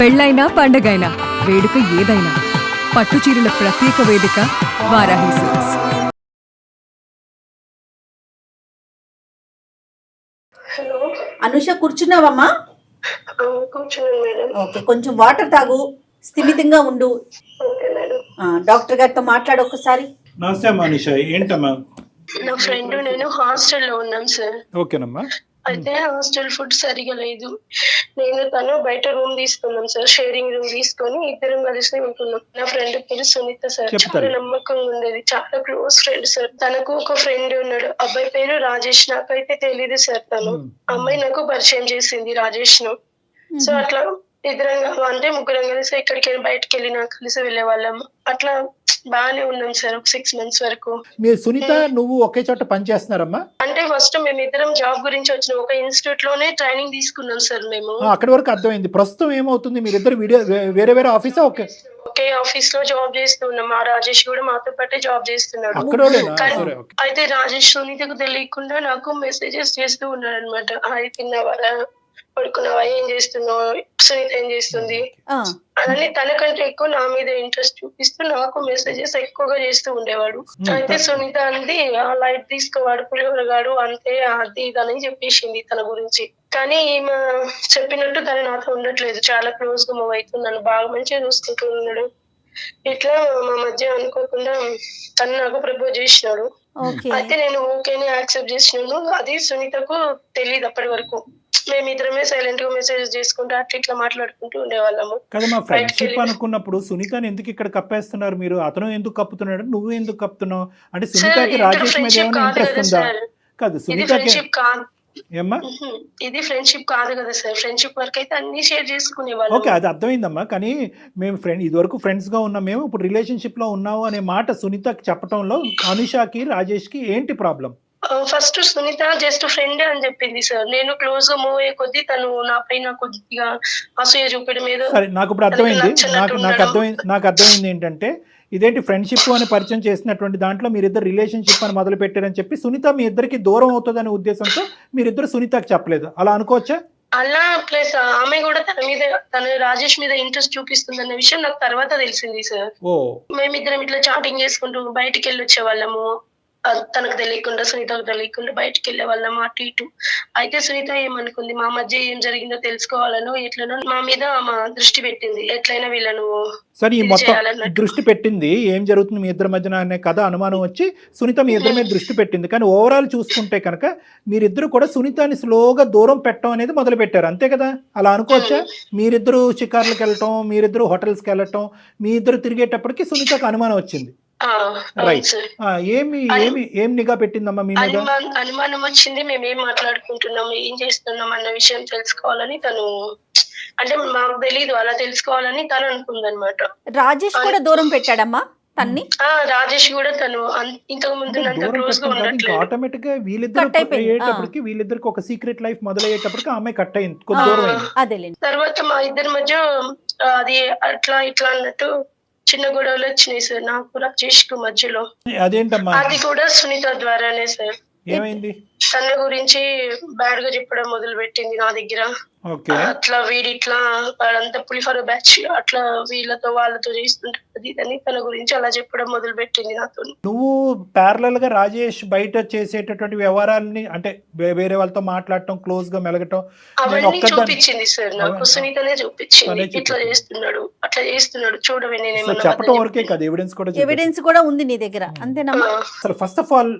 పెళ్ళైనా పండగైనా వేడుక ఏదైనా పట్టుచీరల ప్రత్యేక వేదిక వారాహి సిల్క్స్. హలో అనుష కూర్చున్నావమ్మా? కూర్చున్నాను మేడం. ఓకే, కొంచెం వాటర్ తాగు, స్థిమితంగా ఉండు. Okay madam. డాక్టర్ గారితో మాట్లాడు ఒకసారి. నమస్తే మనీష, ఏంటమ్మా? నా ఫ్రెండ్ నేను హాస్టల్లో ఉన్నాం సార్. ఓకేనమ్మా. అయితే హాస్టల్ ఫుడ్ సరిగా లేదు. నేను తను బయట రూమ్ తీసుకున్నాం సార్, షేరింగ్ రూమ్ తీసుకొని ఇద్దరం కలిసి ఉంటున్నాం. నా ఫ్రెండ్ పేరు సునీత సార్. చాలా నమ్మకంగా ఉండేది, చాలా క్లోజ్ ఫ్రెండ్ సార్. తనకు ఒక ఫ్రెండ్ ఉన్నాడు, అబ్బాయి పేరు రాజేష్. నాకైతే తెలీదు సార్. తను అమ్మాయి నాకు పరిచయం చేసింది రాజేష్ ను. సో అట్లా ఇద్దరంగా అంటే ముగ్గురం కలిసి ఎక్కడికైనా బయటకు వెళ్ళినా కలిసి వెళ్ళే వాళ్ళం. అట్లా బాగానే ఉన్నాం సార్ ఒక 6 months వరకు. మీరు సునీత నువ్వు ఒకే చోట పని చేస్తున్నారమ్మా? అంటే ఫస్ట్ మేము ఇద్దరం జాబ్ గురించి వచ్చిన ఒక ఇన్స్టిట్యూట్ లోనే ట్రైనింగ్ తీసుకున్నాం సార్ మేము. అక్కడి వరకు అర్థమైంది. ప్రస్తుతం ఏమవుతుంది? మీరిద్దరు వేరే వేరే ఆఫీసా? ఒకే ఆఫీస్ లో జాబ్ చేస్తున్నాం. ఆ రాజేష్ కూడా మాతో పాటే జాబ్ చేస్తున్నాడు. అయితే రాజేష్ సునీతకు తెలియకుండా నాకు మెసేజెస్ చేస్తూ ఉన్నాడు అనమాట. హాయ్, తిన్నావారా, పడుకున్నావా, ఏం చేస్తున్నావు, సునీత ఏం చేస్తుంది అని. తనకంటే ఎక్కువ నా మీద ఇంట్రెస్ట్ చూపిస్తూ నాకు మెసేజెస్ ఎక్కువగా చేస్తూ ఉండేవాడు. అయితే సునీత అంది, ఆ లైట్ తీసుకోవాడు, పులిహోరగాడు, అంతే, అది ఇదని చెప్పేసింది తన గురించి. కానీ ఈమె చెప్పినట్టు తను నాతో ఉండట్లేదు, చాలా క్లోజ్ గా మూవ్ అవుతుంది, నన్ను బాగా మంచిగా చూసుకుంటూ ఉన్నాడు. ఇట్లా మా మధ్య అనుకోకుండా తను నాకు ప్రపోజ్ చేసినాడు. అయితే నేను ఓకేని యాక్సెప్ట్ చేసినాను. అది సునీతకు తెలియదు అప్పటి వరకు. మేమిద్దరమే సైలెంట్ గా మెసేజ్ చేసుకుంటూ అట్లా ఇట్లా మాట్లాడుకుంటూ ఉండేవాళ్ళము. కదమ్మా, ఫ్రెండ్షిప్ అనుకున్నప్పుడు సునీతని ఎందుకు ఇక్కడ కప్పేస్తున్నారు మీరు? అతను ఎందుకు కప్పుతున్నాడు, నువ్వు ఎందుకు కప్పుతున్నావు? అంటే సునీతకి రాజేష్ మీద ఏమైనా ఇంట్రెస్ట్ ఉందా? కాదు, సునీతకి ఏమ్మా ఇది ఫ్రెండ్షిప్ కాదు కదా సార్. ఫ్రెండ్షిప్ వరకు అయితే అన్ని షేర్ చేసుకునేవాళ్ళం. ఓకే, అది అర్థమైందమ్మా. కానీ మేము ఇది వరకు ఫ్రెండ్స్ గా ఉన్నాం, మేము ఇప్పుడు రిలేషన్షిప్ లో ఉన్నావు అనే మాట సునీతకి చెప్పడంలో అనుషకి రాజేష్ కి ఏంటి problem? First Sunita just friend అని చెప్పింది సార్. నేను క్లోజ్ గా మూవ్ అయ్యే కొద్దీ తను నాపైన కొద్దిగా అసూయ చూపడం మీద. సరే, నాకు ఇప్పుడు అర్థమైంది. నాకు అర్థమైంది ఏంటంటే, ఇదేంటి ఫ్రెండ్షిప్ అని పరిచయం చేసినటువంటి దాంట్లో మీరిద్దరు రిలేషన్షిప్ అని మొదలు పెట్టారని చెప్పి సునీత మీ ఇద్దరికి దూరం అవుతుందనే ఉద్దేశంతో మీరిద్దరు సునీతకి చెప్పలేదు, అలా అనుకోవచ్చా? అలా ప్లస్ ఆమె కూడా తన రాజేష్ మీద ఇంట్రెస్ట్ చూపిస్తుంది అన్న విషయం నాకు తర్వాత తెలిసింది సార్. మేమిద్దరం ఇట్లా చాటింగ్ చేసుకుంటూ బయటికి వెళ్ళి వచ్చే వాళ్ళము. తనకు తెలియకుండా, సునీతకు తెలియకుండా బయటికి వెళ్ళే వాళ్ళం అటు ఇటు. అయితే సునీత ఏమనుకుంది, మా మధ్య ఏం జరిగిందో తెలుసుకోవాలను ఎట్లనో మా మీద మా దృష్టి పెట్టింది. ఎట్లయినా వీళ్ళను సరే, ఈ మొత్తం దృష్టి పెట్టింది, ఏం జరుగుతుంది మీ ఇద్దరి మధ్యన అనే కథ అనుమానం వచ్చి సునీత మీ ఇద్దరి మీద దృష్టి పెట్టింది. కానీ ఓవరాల్ చూసుకుంటే కనుక మీరిద్దరు కూడా సునీతని స్లోగా దూరం పెట్టడం అనేది మొదలు పెట్టారు, అంతే కదా? అలా అనుకోవచ్చా? మీరిద్దరు షికార్లకు వెళ్ళటం, మీరిద్దరు హోటల్స్కి వెళ్ళటం, మీ ఇద్దరు తిరిగేటప్పటికి సునీతకు అనుమానం వచ్చింది. ఏం నిఘా పెట్టిందమ్మా మీ మీద? అనుమానం వచ్చింది. మేమేం మాట్లాడుకుంటున్నాము, ఏం చేస్తున్నాం అన్న విషయం తెలుసుకోవాలని తను, అంటే మాకు తెలీదు, అలా తెలుసుకోవాలని తను అనుకుందనమాట. రాజేష్ కూడా దూరం పెట్టాడమ్మా తన్ని. రాజేష్ కూడా తను ఇంతకు ముందు క్లోజ్ గా ఉండట్లేదు. ఆటోమేటిక్ గా వీళ్ళిద్దరికి ఒక సీక్రెట్ లైఫ్ మొదలయ్యేటప్పటికి ఆమె కట్ అయింది, కొంచెం దూరం అయింది. తర్వాత మా ఇద్దరి మధ్య అది అట్లా ఇట్లా అన్నట్టు చిన్న గొడవలు వచ్చినాయి సార్ నాకు రాజేష్ కు మధ్యలో. అదేంటమ్మా? అది కూడా సునీత ద్వారానే సార్. ఏమైంది? తన గురించి బ్యాడ్ గా చెప్పడం మొదలు పెట్టింది నా దగ్గర. అట్లా వీడిట్లా వాళ్ళంతా పులిహోర బ్యాచ్, అట్లా వీళ్ళతో వాళ్ళతో చేస్తుంటది అని తన గురించి అలా చెప్పడం మొదలు పెట్టింది నాతో. నువ్వు ప్యారలల్ గా రాజేష్ బయట చేసేటటువంటి వ్యవహారాలని, అంటే వేరే వాళ్ళతో మాట్లాడటం, క్లోజ్ గా మెలగటం, అవన్నీ చూపించింది సార్ నాకు. సునీతనే చూపించింది, ఇట్లా చేస్తున్నాడు, అట్లా చేస్తున్నాడు, చూడవే. నేను చెప్పడం వరకే కాదు, ఎవిడెన్స్ కూడా ఉంది నీ దగ్గర, అంతేనమ్మా? అసలు first of all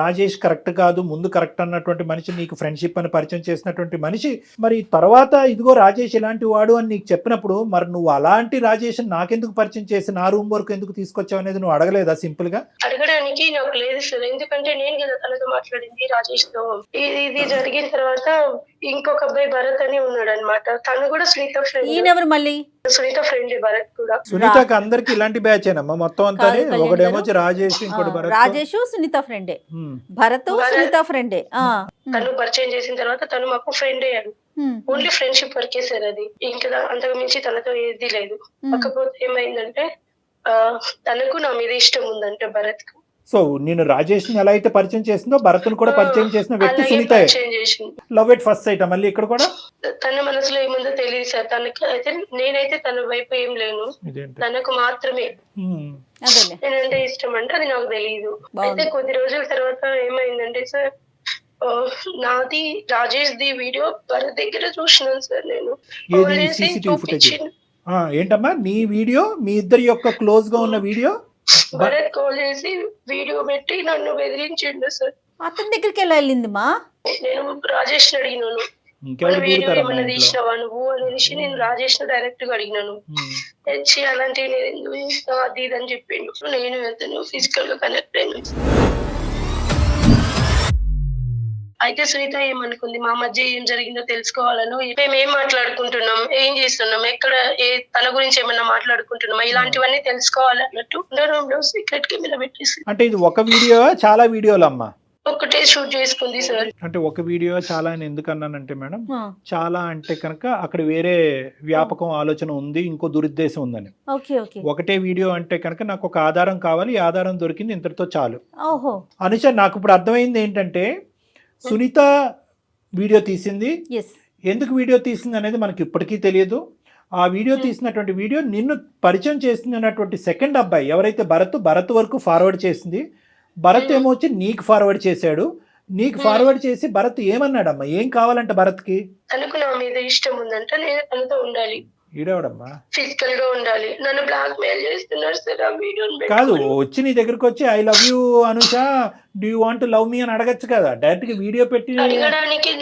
Rajesh correct కాదు, ముందు కరెక్ట్ అన్నటువంటి మనిషి, నీకు ఫ్రెండ్షిప్ అని పరిచయం చేసినటువంటి మనిషి, మరి తర్వాత ఇదిగో రాజేష్ ఇలాంటి వాడు అని నీకు చెప్పినప్పుడు మరి నువ్వు అలాంటి రాజేష్ నాకెందుకు పరిచయం చేసి నా రూమ్ వరకు ఎందుకు తీసుకొచ్చావు అనేది నువ్వు అడగలేదా? సింపుల్ గా అడగడానికి నాకు లేదు సార్, ఎందుకంటే నేను కదా తనతో మాట్లాడింది రాజేష్ తో. ఇది జరిగిన తర్వాత ఇంకొక అబ్బాయి భరత్ అని ఉన్నాడు అనమాట. తను కూడా సునీత ఫ్రెండ్. మళ్ళీ సునీత ఫ్రెండ్ భరత్ కూడా. సునీతకి అందరికి ఇలాంటి బ్యాచ్ ఏనమ్మా మొత్తం అంతా? ఒకడేమో రాజేష్, ఇంకోటి భరత్. రాజేష్ సునీత ఫ్రెండే, భరత్ సునీత ఫ్రెండే. తను పరిచయం చేసిన తర్వాత తను మాకు ఫ్రెండ్ అయ్యాడు. ఓన్లీ ఫ్రెండ్షిప్ వరకే సార్ అది, ఇంకా అంతకు మించి తనతో ఏది లేదు. కాకపోతే ఏమైందంటే తనకు నా మీద ఇష్టం ఉందంటే భరత్ కు. సో నేను రాజేష్ని ఎలా అయితే పరిచయం చేసిందో భరత్ను కూడా పరిచయం చేసిన వ్యక్తి అలాగే సునీత. పరిచయం చేసింది. లవ్ ఎట్ ఫస్ట్ సైట్ మళ్ళీ ఇక్కడ కూడా తన మనసులో ఏముందో తెలియదు సార్. తనకి అయితే నేనైతే తన వైపు ఏం లేను, ఇదేంటి? తనకు మాత్రమే అదేలే. నేనంటే ఇష్టం అంటే అది నాకు తెలియదు. బాగుంది. అయితే కొద్ది రోజుల తర్వాత ఏమైందంటే సార్, నాది రాజేష్ ది వీడియో భరత్ దగ్గర చూసినాను సార్. నేను ఏది? కాల్ చేసి CCTV footage? చూపించిన ఏంటమ్మా నీ వీడియో, మీ ఇద్దరి యొక్క క్లోజ్ గా ఉన్న వీడియో భరత్ కాల్ చేసి వీడియో పెట్టి నన్ను బెదిరించిండు సార్. అతని దగ్గరికి ఎలా వెళ్ళింది మా? నేను రాజేష్ అడిగినాను, ఇంకెవరు వీడియో దూరుతారమ్మా ఏమన్నా ఇంట్లో? తీసినావా నువ్వు అనేసి నేను రాజేష్ డైరెక్ట్ గా అడిగినాను. తెచ్చి అలాంటివి నేను ఎందుకు చేస్తా అది ఇది అని చెప్పిండు. నేను అతను ఫిజికల్ గా కనెక్ట్ అయినా. అయితే సునీత ఏమనుకుంది, మా మధ్య ఏం జరిగిందో తెలుసుకోవాలను, మేము ఏం మాట్లాడుకుంటున్నాం, ఏం చేస్తున్నాం, ఎక్కడ తన గురించి ఏమన్నా మాట్లాడుకుంటున్నామా, ఇలాంటివన్నీ తెలుసుకోవాలన్నట్టు రూమ్ సీక్రెట్ కెమెరా పెట్టేసి. అంటే ఇది ఒక వీడియో చాలా వీడియోలు అమ్మా? ఒకటే షూట్ చేసుకుంది సార్. అంటే ఒక వీడియో చాలా అని ఎందుకు అన్నానంటే మేడం, ఆ, చాలా అంటే కనుక అక్కడ వేరే వ్యాపకం ఆలోచన ఉంది, ఇంకో దురుద్దేశం ఉందని. Okay okay. ఒకటే వీడియో అంటే కనుక నాకు ఒక ఆధారం కావాలి, ఈ ఆధారం దొరికింది, ఇంతటితో చాలు. ఓహో. అనుష నాకు ఇప్పుడు అర్థమైంది ఏంటంటే సునీత వీడియో తీసింది, ఎస్. ఎందుకు వీడియో తీసింది అనేది మనకి ఇప్పటికీ తెలియదు. ఆ వీడియో తీసినటువంటి వీడియో నిన్ను పరిచయం చేసింది అన్నటువంటి సెకండ్ అబ్బాయి ఎవరైతే భరత్ వరకు ఫార్వర్డ్ చేసింది. భరత్ ఏమో వచ్చి నీకు ఫార్వర్డ్ చేశాడు. నీకు ఫార్వర్డ్ చేసి భరత్ ఏమన్నాడమ్మా, ఏం కావాలంట భరత్కి? తనకు నా మీద ఇష్టం ఉందంట, నేను తనతో ఉండాలి, ఈడవడమ్మా ఫిజికల్ గా ఉండాలి. నన్ను బ్లాక్ మెయిల్ చేస్తున్నారు సార్ ఆ వీడియోని కాదు, వచ్చి నీ దగ్గరకు వచ్చి I love you Anusha, do you want love మీ అని అడగచ్చు కదా. డైరెక్ట్ గా వీడియో పెట్టి అడగడానికి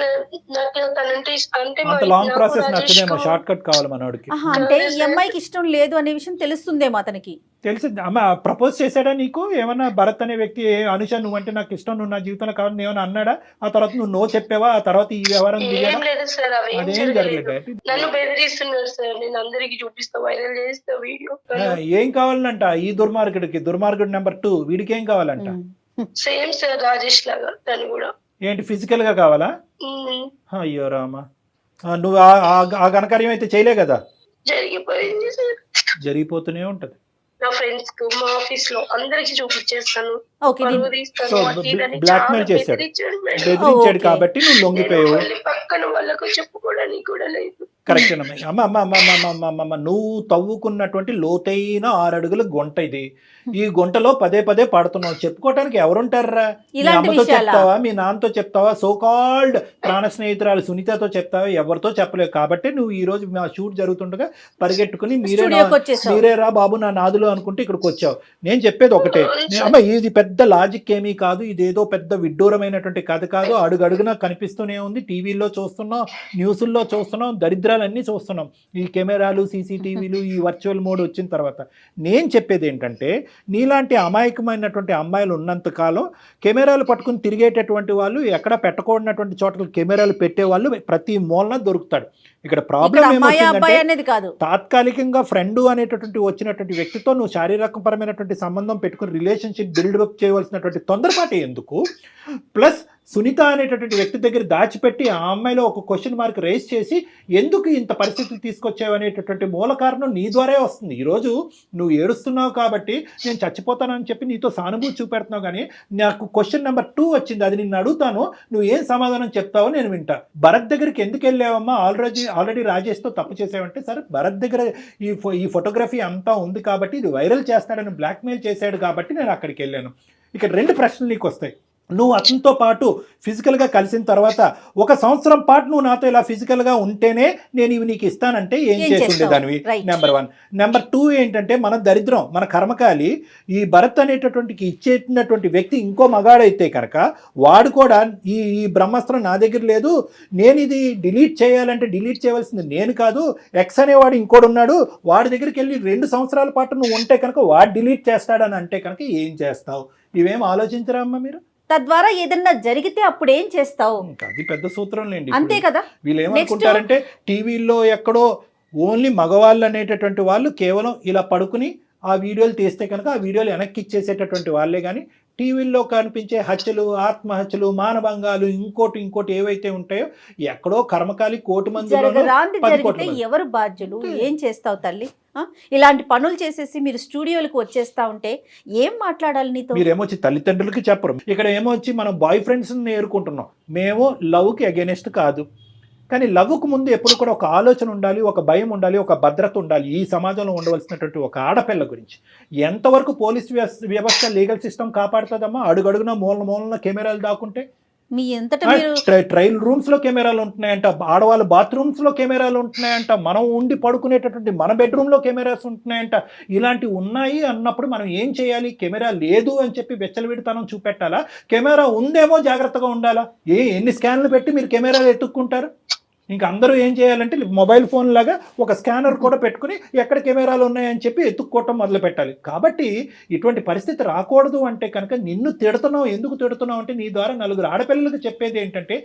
నాకు తనంటే అంటే అంత లాంగ్ ప్రాసెస్ నచ్చదేమో, షార్ట్ కట్ కావాలి మనోడికి. అంటే ఈ అమ్మాయికి ఇష్టం లేదు అనే విషయం తెలుస్తుందేమో అతనికి. తెలిసి అమ్మ ప్రపోజ్ చేశాడా నీకు ఏమన్నా? భరత్ అనే వ్యక్తి అనుష నువ్వంటే నాకు ఇష్టం, నువ్వు నా జీవితంలో కావాలని ఏమైనా అన్నాడా? ఆ తర్వాత నువ్వు నో చెప్పావా? ఆ తర్వాత ఈ వ్యవహారం ఏం లేదు సార్, అవి ఏం అదేం జరగలేదు. జరగలేదు. నన్ను బెదిరిస్తున్నారు సార్, నేను అందరికి చూపిస్తా, వైరల్ చేస్తా వీడియో. ఏం కావాలంట ఈ దుర్మార్గుడు నెంబర్ 2 వీడికి ఏం కావాలంట? సేమ్ సార్ రాజేష్ లాగా తను కూడా. ఏంటి ఫిజికల్ గా కావాలా? అయ్యో రామా, నువ్వు ఆ ఘనకార్యం అయితే చేయలే కదా. జరిగిపోయింది సార్. జరిగిపోతూనే ఉంటది. నా ఫ్రెండ్స్ కు, మా ఆఫీస్ లో అందరికి చూపించేస్తాను, ఓకే. పరువు తీస్తాను, సో అది ఇది అని బ్లాక్ చాలా మెయిల్ చేశాడు, బెదిరించాడు మేడం. బెదిరించాడు ఓకే. కాబట్టి నువ్వు లొంగిపోయావు. మళ్ళీ పక్కన వాళ్ళకు చెప్పుకోవడానికి కూడా లేదు. కరెక్ట్ అమ్మ, నువ్వు తవ్వుకున్నటువంటి లోతైన 6 అడుగుల గుంట ఇది. ఈ గుంటలో పదే పడుతున్నావు, చెప్పుకోవటానికి ఎవరుంటారా? మీ ఇలాంటి అమ్మతో విషయాలా? చెప్తావా, మీ నాన్నతో చెప్తావా, సో కాల్డ్ ప్రాణ స్నేహితురాలు సునీతతో చెప్తావా? ఎవరితో చెప్పలేవు. కాబట్టి నువ్వు ఈ రోజు మా షూట్ జరుగుతుండగా పరిగెట్టుకుని స్టూడియోకి వచ్చేసావు. మీరే రా బాబు నా నాదులు అనుకుంటే ఇక్కడికి వచ్చావు. నేను చెప్పేది ఒకటే అమ్మ, ఇది పెద్ద లాజిక్ ఏమీ కాదు, ఇదేదో పెద్ద విడ్డూరమైనటువంటి కథ కాదు. అడుగడుగునా కనిపిస్తూనే ఉంది, టీవీల్లో చూస్తున్నాం, న్యూస్ల్లో చూస్తున్నాం, దరిద్రాలన్నీ చూస్తున్నాం. ఈ కెమెరాలు, సీసీటీవీలు, ఈ వర్చువల్ మోడ్ వచ్చిన తర్వాత నేను చెప్పేది ఏంటంటే, నీలాంటి అమాయకమైనటువంటి అమ్మాయిలు ఉన్నంత కాలం కెమెరాలు పట్టుకుని తిరిగేటటువంటి వాళ్ళు, ఎక్కడ పెట్టకూడనటువంటి చోట్ల కెమెరాలు పెట్టేవాళ్ళు ప్రతి మూలన దొరుకుతాడు. ఇక్కడ ప్రాబ్లం అనేది కాదు, తాత్కాలికంగా ఫ్రెండ్ అనేటటువంటి వచ్చినటువంటి వ్యక్తితో నువ్వు శారీరకపరమైనటువంటి సంబంధం పెట్టుకుని రిలేషన్షిప్ బిల్డప్ చేయవలసినటువంటి తొందరపాటు ఎందుకు? ప్లస్ సునీత అనేటటువంటి వ్యక్తి దగ్గర దాచిపెట్టి ఆ అమ్మాయిలో ఒక క్వశ్చన్ మార్క్ రేస్ చేసి ఎందుకు ఇంత పరిస్థితులు తీసుకొచ్చావు అనేటటువంటి మూల కారణం నీ ద్వారా వస్తుంది. ఈరోజు నువ్వు ఏడుస్తున్నావు కాబట్టి నేను చచ్చిపోతానని చెప్పి నీతో సానుభూతి చూపెడుతున్నావు, కానీ నాకు క్వశ్చన్ నెంబర్ 2 వచ్చింది, అది నిన్ను అడుగుతాను, నువ్వు ఏం సమాధానం చెప్తావో నేను వింటా. భరత్ దగ్గరికి ఎందుకు వెళ్ళావమ్మా? ఆల్రెడీ రాజేష్తో తప్పు చేసావంటే, సరే భరత్ దగ్గర ఈ ఫోటోగ్రఫీ అంతా ఉంది కాబట్టి ఇది వైరల్ చేస్తాడని బ్లాక్మెయిల్ చేశాడు కాబట్టి నేను అక్కడికి వెళ్ళాను. ఇక్కడ 2 ప్రశ్నలు నీకు వస్తాయి. నువ్వు అతనితో పాటు ఫిజికల్గా కలిసిన తర్వాత 1 సంవత్సరం పాటు నువ్వు నాతో ఇలా ఫిజికల్గా ఉంటేనే నేను ఇవి నీకు ఇస్తానంటే ఏం చేసి ఉండేదానివి? నెంబర్ 1. నెంబర్ 2 ఏంటంటే, మన దరిద్రం, మన కర్మకాలి, ఈ భరత్ అనేటటువంటి ఇచ్చేటటువంటి వ్యక్తి ఇంకో మగాడైతే కనుక వాడు కూడా ఈ బ్రహ్మాస్త్రం నా దగ్గర లేదు, నేను ఇది డిలీట్ చేయాలంటే డిలీట్ చేయవలసింది నేను కాదు, ఎక్స్ అనేవాడు ఇంకోడు ఉన్నాడు, వాడి దగ్గరికి వెళ్ళి 2 సంవత్సరాల పాటు నువ్వు ఉంటే కనుక వాడు డిలీట్ చేస్తాడని అంటే కనుక ఏం చేస్తావు? ఇవేం ఆలోచించరా అమ్మా మీరు? తద్వారా ఏదన్నా జరిగితే అప్పుడు ఏం చేస్తావు? అది పెద్ద సూత్రం లేండి. అంతే కదా. వీళ్ళు ఏమనుకుంటారంటే, టీవీల్లో ఎక్కడో ఓన్లీ మగవాళ్ళు అనేటటువంటి వాళ్ళు కేవలం ఇలా పడుకుని ఆ వీడియోలు తీస్తే కనుక ఆ వీడియోలు వెనక్కి ఇచ్చేసేటటువంటి వాళ్ళే, కానీ టీవీల్లో కనిపించే హత్యలు, ఆత్మహత్యలు, మానభంగాలు, ఇంకోటి ఏవైతే ఉంటాయో ఎక్కడో కర్మకాలి కోటి మందిలోనూ జరగరాంది 10 జరిగితే కోట్ల మంది. ఎవరు బాధ్యులు? ఏం చేస్తావు తల్లి? ఇలాంటి పనులు చేసేసి మీరు స్టూడియోలకు వచ్చేస్తా ఉంటే ఏం మాట్లాడాలి నీతో? మీరేమొచ్చి తల్లిదండ్రులకి చెప్పరు. ఇక్కడ ఏమొచ్చి మనం బాయ్ ఫ్రెండ్స్ ఏరుకుంటున్నాం. మేము లవ్కి అగెనిస్ట్ కాదు, కానీ లవ్కు ముందు ఎప్పుడు కూడా ఒక ఆలోచన ఉండాలి, ఒక భయం ఉండాలి, ఒక భద్రత ఉండాలి. ఈ సమాజంలో ఉండవలసినటువంటి ఒక ఆడపిల్ల గురించి ఎంతవరకు పోలీస్ వ్యవస్థ, లీగల్ సిస్టమ్ కాపాడుతుందమ్మా? అడుగడుగున మూలన కెమెరాలు దాక్కుంటే. మీ ఎంతట మీరు ట్రైల్ రూమ్స్ లో కెమెరాలు ఉంటున్నాయంట, ఆడవాళ్ళ బాత్రూమ్స్ లో కెమెరాలు ఉంటున్నాయంట, మనం ఉండి పడుకునేటటువంటి మన బెడ్రూమ్ లో కెమెరాస్ ఉంటున్నాయంట. ఇలాంటివి ఉన్నాయి అన్నప్పుడు మనం ఏం చేయాలి? కెమెరా లేదు అని చెప్పి వెచ్చలవిడితనం చూపెట్టాలా? కెమెరా ఉందేమో జాగ్రత్తగా ఉండాలా? ఎన్ని స్కాన్లు పెట్టి మీరు కెమెరాలు ఎత్తుక్కుంటారు? ఇంకా అందరూ ఏం చేయాలంటే మొబైల్ ఫోన్ లాగా ఒక స్కానర్ కూడా పెట్టుకుని ఎక్కడ కెమెరాలు ఉన్నాయని చెప్పి ఎత్తుక్కోవటం మొదలు పెట్టాలి. కాబట్టి ఇటువంటి పరిస్థితి రాకూడదు అంటే కనుక నిన్ను తిడుతున్నావు. ఎందుకు తిడుతున్నావు అంటే నీ ద్వారా నలుగురు ఆడపిల్లలకు చెప్పేది ఏంటంటే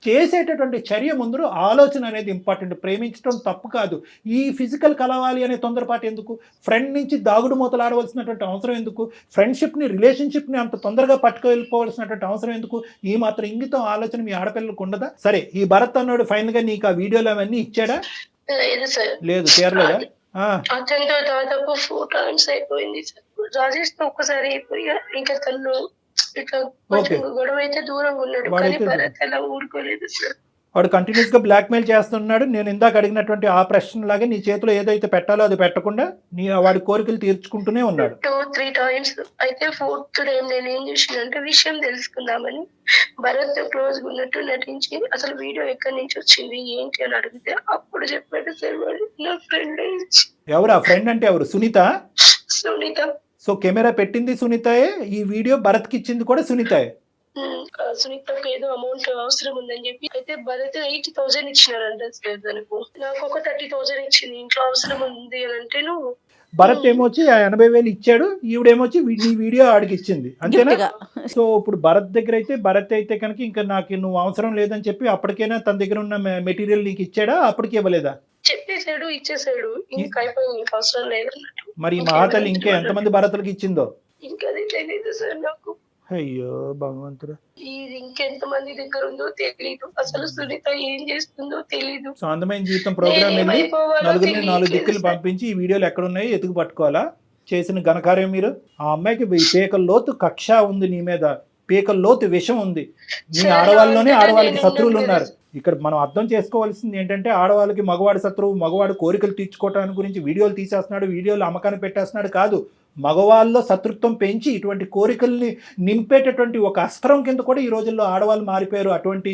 చేసేటటువంటి చర్య ముందు ఆలోచన అనేది ఇంపార్టెంట్. ప్రేమించడం తప్పు కాదు. ఈ ఫిజికల్ కలవాలి అనే తొందరపాటు ఎందుకు? ఫ్రెండ్ నుంచి దాగుడు మూతలాడవలసినటువంటి అవసరం ఎందుకు? ఫ్రెండ్షిప్ని, రిలేషన్షిప్ని అంత తొందరగా పట్టుకెళ్ళిపోవాల్సినటువంటి అవసరం ఎందుకు? ఈ మాత్రం ఇంగితం ఆలోచన మీ ఆడపిల్లలకు ఉండదా? సరే, ఈ భరత్ అన్నాడు ఫైనల్గా నీకు ఆ వీడియోలు అవన్నీ ఇచ్చాడా? లేదు, చేరలేదా? అతనితో దాదాపు 4 times అయిపోయింది సార్. రాజేష్ తో ఒక్కసారి అయిపోయి ఇంకా తను ఇట్లా కొంచెం గొడవ అయితే దూరంగా ఉన్నాడు, కానీ భరత్ అలా ఊరుకోలేదు సార్. వాడు కంటిన్యూస్ గా బ్లాక్ మెయిల్ చేస్తున్నాడు. నేను ఇందాక అడిగినటువంటి ఆ ప్రశ్న లాగే నీ చేతిలో ఏదైతే పెట్టాలో అది పెట్టకుండా వాడి కోరికలు తీర్చుకుంటూనే ఉన్నాడు. 2-3 times. అయితే 4th టైం నేను ఏం చేసినంటే విషయం తెలుసుకుందామని భరత్ క్లోజ్ ఉన్నట్టు నటించి అసలు వీడియో ఎక్కడి నుంచి వచ్చింది ఏంటి అని అడిగితే అప్పుడు చెప్పాడు సార్ వాడు నా ఫ్రెండ్. ఎవరు ఆ ఫ్రెండ్? అంటే ఎవరు? సునీత. సో కెమెరా పెట్టింది సునీతయే, ఈ వీడియో భరత్కి ఇచ్చింది కూడా సునీతయే. సునీతకు ఏదో అమౌంట్ అవసరం ఉందని చెప్పి అయితే భరత్ 80,000 ఇచ్చినారంట సార్. తనకు నాకు ఒక 30,000 ఇచ్చింది. ఇంట్లో అవసరం ఉంది అని అంటే నువ్వు భరత్ ఏమొచ్చి 80,000 ఇచ్చాడు, ఈవిడేమొచ్చి నీ వీడియో ఆడికి ఇచ్చింది, అంతేనా? సో ఇప్పుడు భరత్ దగ్గర అయితే భరత్ అయితే కనుక ఇంకా నాకు నువ్వు అవసరం లేదని చెప్పి అప్పటికైనా తన దగ్గర ఉన్న మెటీరియల్ నీకు ఇచ్చాడా? అప్పటికి ఇవ్వలేదా? చెప్పేసాడు, ఇచ్చేసాడు. ఇంకా అయిపోయింది, అవసరం లేదన్నట్టు. మరి మహాతల్లి ఇంకా ఎంతమంది భరతులకు ఇచ్చిందో ఇంకా అది తెలియదు సార్ నాకు. అయ్యో భగవంతుడు, ఇది ఇంకెంత మంది దగ్గర ఉందో తెలీదు. అసలు సునీత ఏం చేస్తుందో తెలీదు. శాంతమైన జీవితం ప్రోగ్రామ్ వెళ్ళి నలుగురిని 4 దిక్కులు పంపించి ఈ వీడియోలు ఎక్కడున్నాయో ఎతుకు పట్టుకోవాలా? చేసిన ఘనకార్యం మీరు. ఆ అమ్మాయికి పీకల లోతు కక్ష ఉంది నీ మీద, పీకల లోతు విషం ఉంది. నీ ఆడవాళ్ళలోనే ఆడవాళ్ళకి శత్రువులు ఉన్నారు. ఇక్కడ మనం అర్థం చేసుకోవాల్సింది ఏంటంటే ఆడవాళ్ళకి మగవాడి శత్రువు, మగవాడు కోరికలు తీర్చుకోవటానికి గురించి వీడియోలు తీసేస్తున్నాడు, వీడియోలు అమ్మకాన్ని పెట్టేస్తున్నాడు కాదు. మగవాళ్ళలో శత్రుత్వం పెంచి ఇటువంటి కోరికల్ని నింపేటటువంటి ఒక అస్త్రం కింద కూడా ఈ రోజుల్లో ఆడవాళ్ళు మారిపోయారు. అటువంటి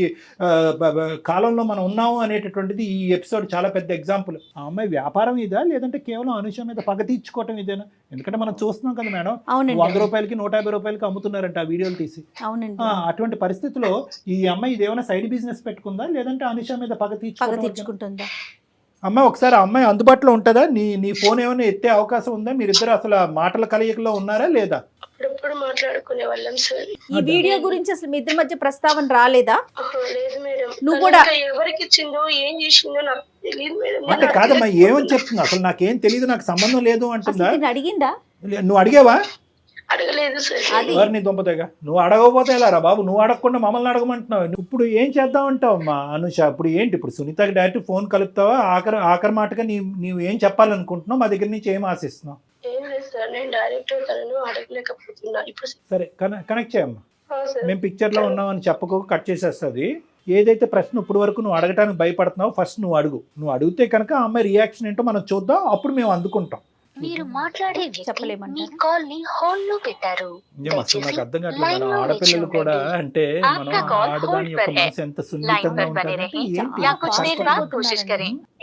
కాలంలో మనం ఉన్నాము అనేటటువంటిది ఈ ఎపిసోడ్ చాలా పెద్ద ఎగ్జాంపుల్. ఆ అమ్మాయి వ్యాపారం ఇదా లేదంటే కేవలం అనుష మీద పగ తీర్చుకోవటం ఇదేనా? ఎందుకంటే మనం చూస్తున్నాం కదా మేడం, 100 రూపాయలకి 150 రూపాయలకి అమ్ముతున్నారంట ఆ వీడియోలు తీసి. అటువంటి పరిస్థితిలో ఈ అమ్మాయి ఇదేమైనా సైడ్ బిజినెస్ పెట్టుకుందా లేదంటే అనుష మీద పగ తీర్చుకుంటుందా? అమ్మాయి ఒకసారి అమ్మాయి అందుబాటులో ఉంటుందా? నీ ఫోన్ ఏమైనా ఎత్తే అవకాశం ఉందా? మీరిద్దరు అసలు మాటల కలయికలో ఉన్నారా లేదా? అప్పుడప్పుడు మాట్లాడుకునే వాళ్ళం సార్. ఈ వీడియో గురించి అసలు మీ ఇద్దరి మధ్య ప్రస్తావన రాలేదా? లేదు మేడం. నువ్వు కూడా ఎవరికి ఇచ్చిందో ఏం చేసిందో నాకు తెలియదు మేడం. అంటే కాదమ్మా, ఏమని చెప్తుంది? అసలు నాకేం తెలియదు, నాకు సంబంధం లేదు అంటుందా? అడిగిందా? నువ్వు అడిగావా? అడగలేదు సార్. నీ దుంపతేగా నువ్వు అడగకపోతే ఎలా రా బాబు? నువ్వు అడగకుండా మమ్మల్ని అడగమంటున్నావు. ఇప్పుడు ఏం చేద్దాం అంటావు అమ్మా అనుష? ఇప్పుడు ఏంటి? ఇప్పుడు సునీతకి డైరెక్ట్ ఫోన్ కలుపుతావా? ఆఖరి మాటగా నీవు ఏం చెప్పాలనుకుంటున్నావు? మా దగ్గర నుంచి ఏం ఆశిస్తున్నావు? ఏం లేదు సార్, నేను డైరెక్ట్ తనను అడగలేకపోతున్నా ఇప్పుడు. సరే కనెక్ట్ చేయమ్మా. మేము పిక్చర్ లో ఉన్నామని చెప్పకు, కట్ చేసేస్తుంది. ఏదైతే ప్రశ్న ఇప్పుడు వరకు నువ్వు అడగటానికి భయపడుతున్నావు ఫస్ట్ నువ్వు అడుగు. నువ్వు అడిగితే కనుక ఆ అమ్మాయి రియాక్షన్ ఏంటో మనం చూద్దాం, అప్పుడు మేము అందుకుంటాం. మీరు మాట్లాడే వ్యక్తి మీ కాల్ ని హోల్డ్ లో పెట్టారు. నాకు అర్థం కావట్లేదు. ఆడపిల్లలు కూడా అంటే మనం ఆడదాని యొక్క మనసు ఎంత సున్నితంగా ఉంటారంటే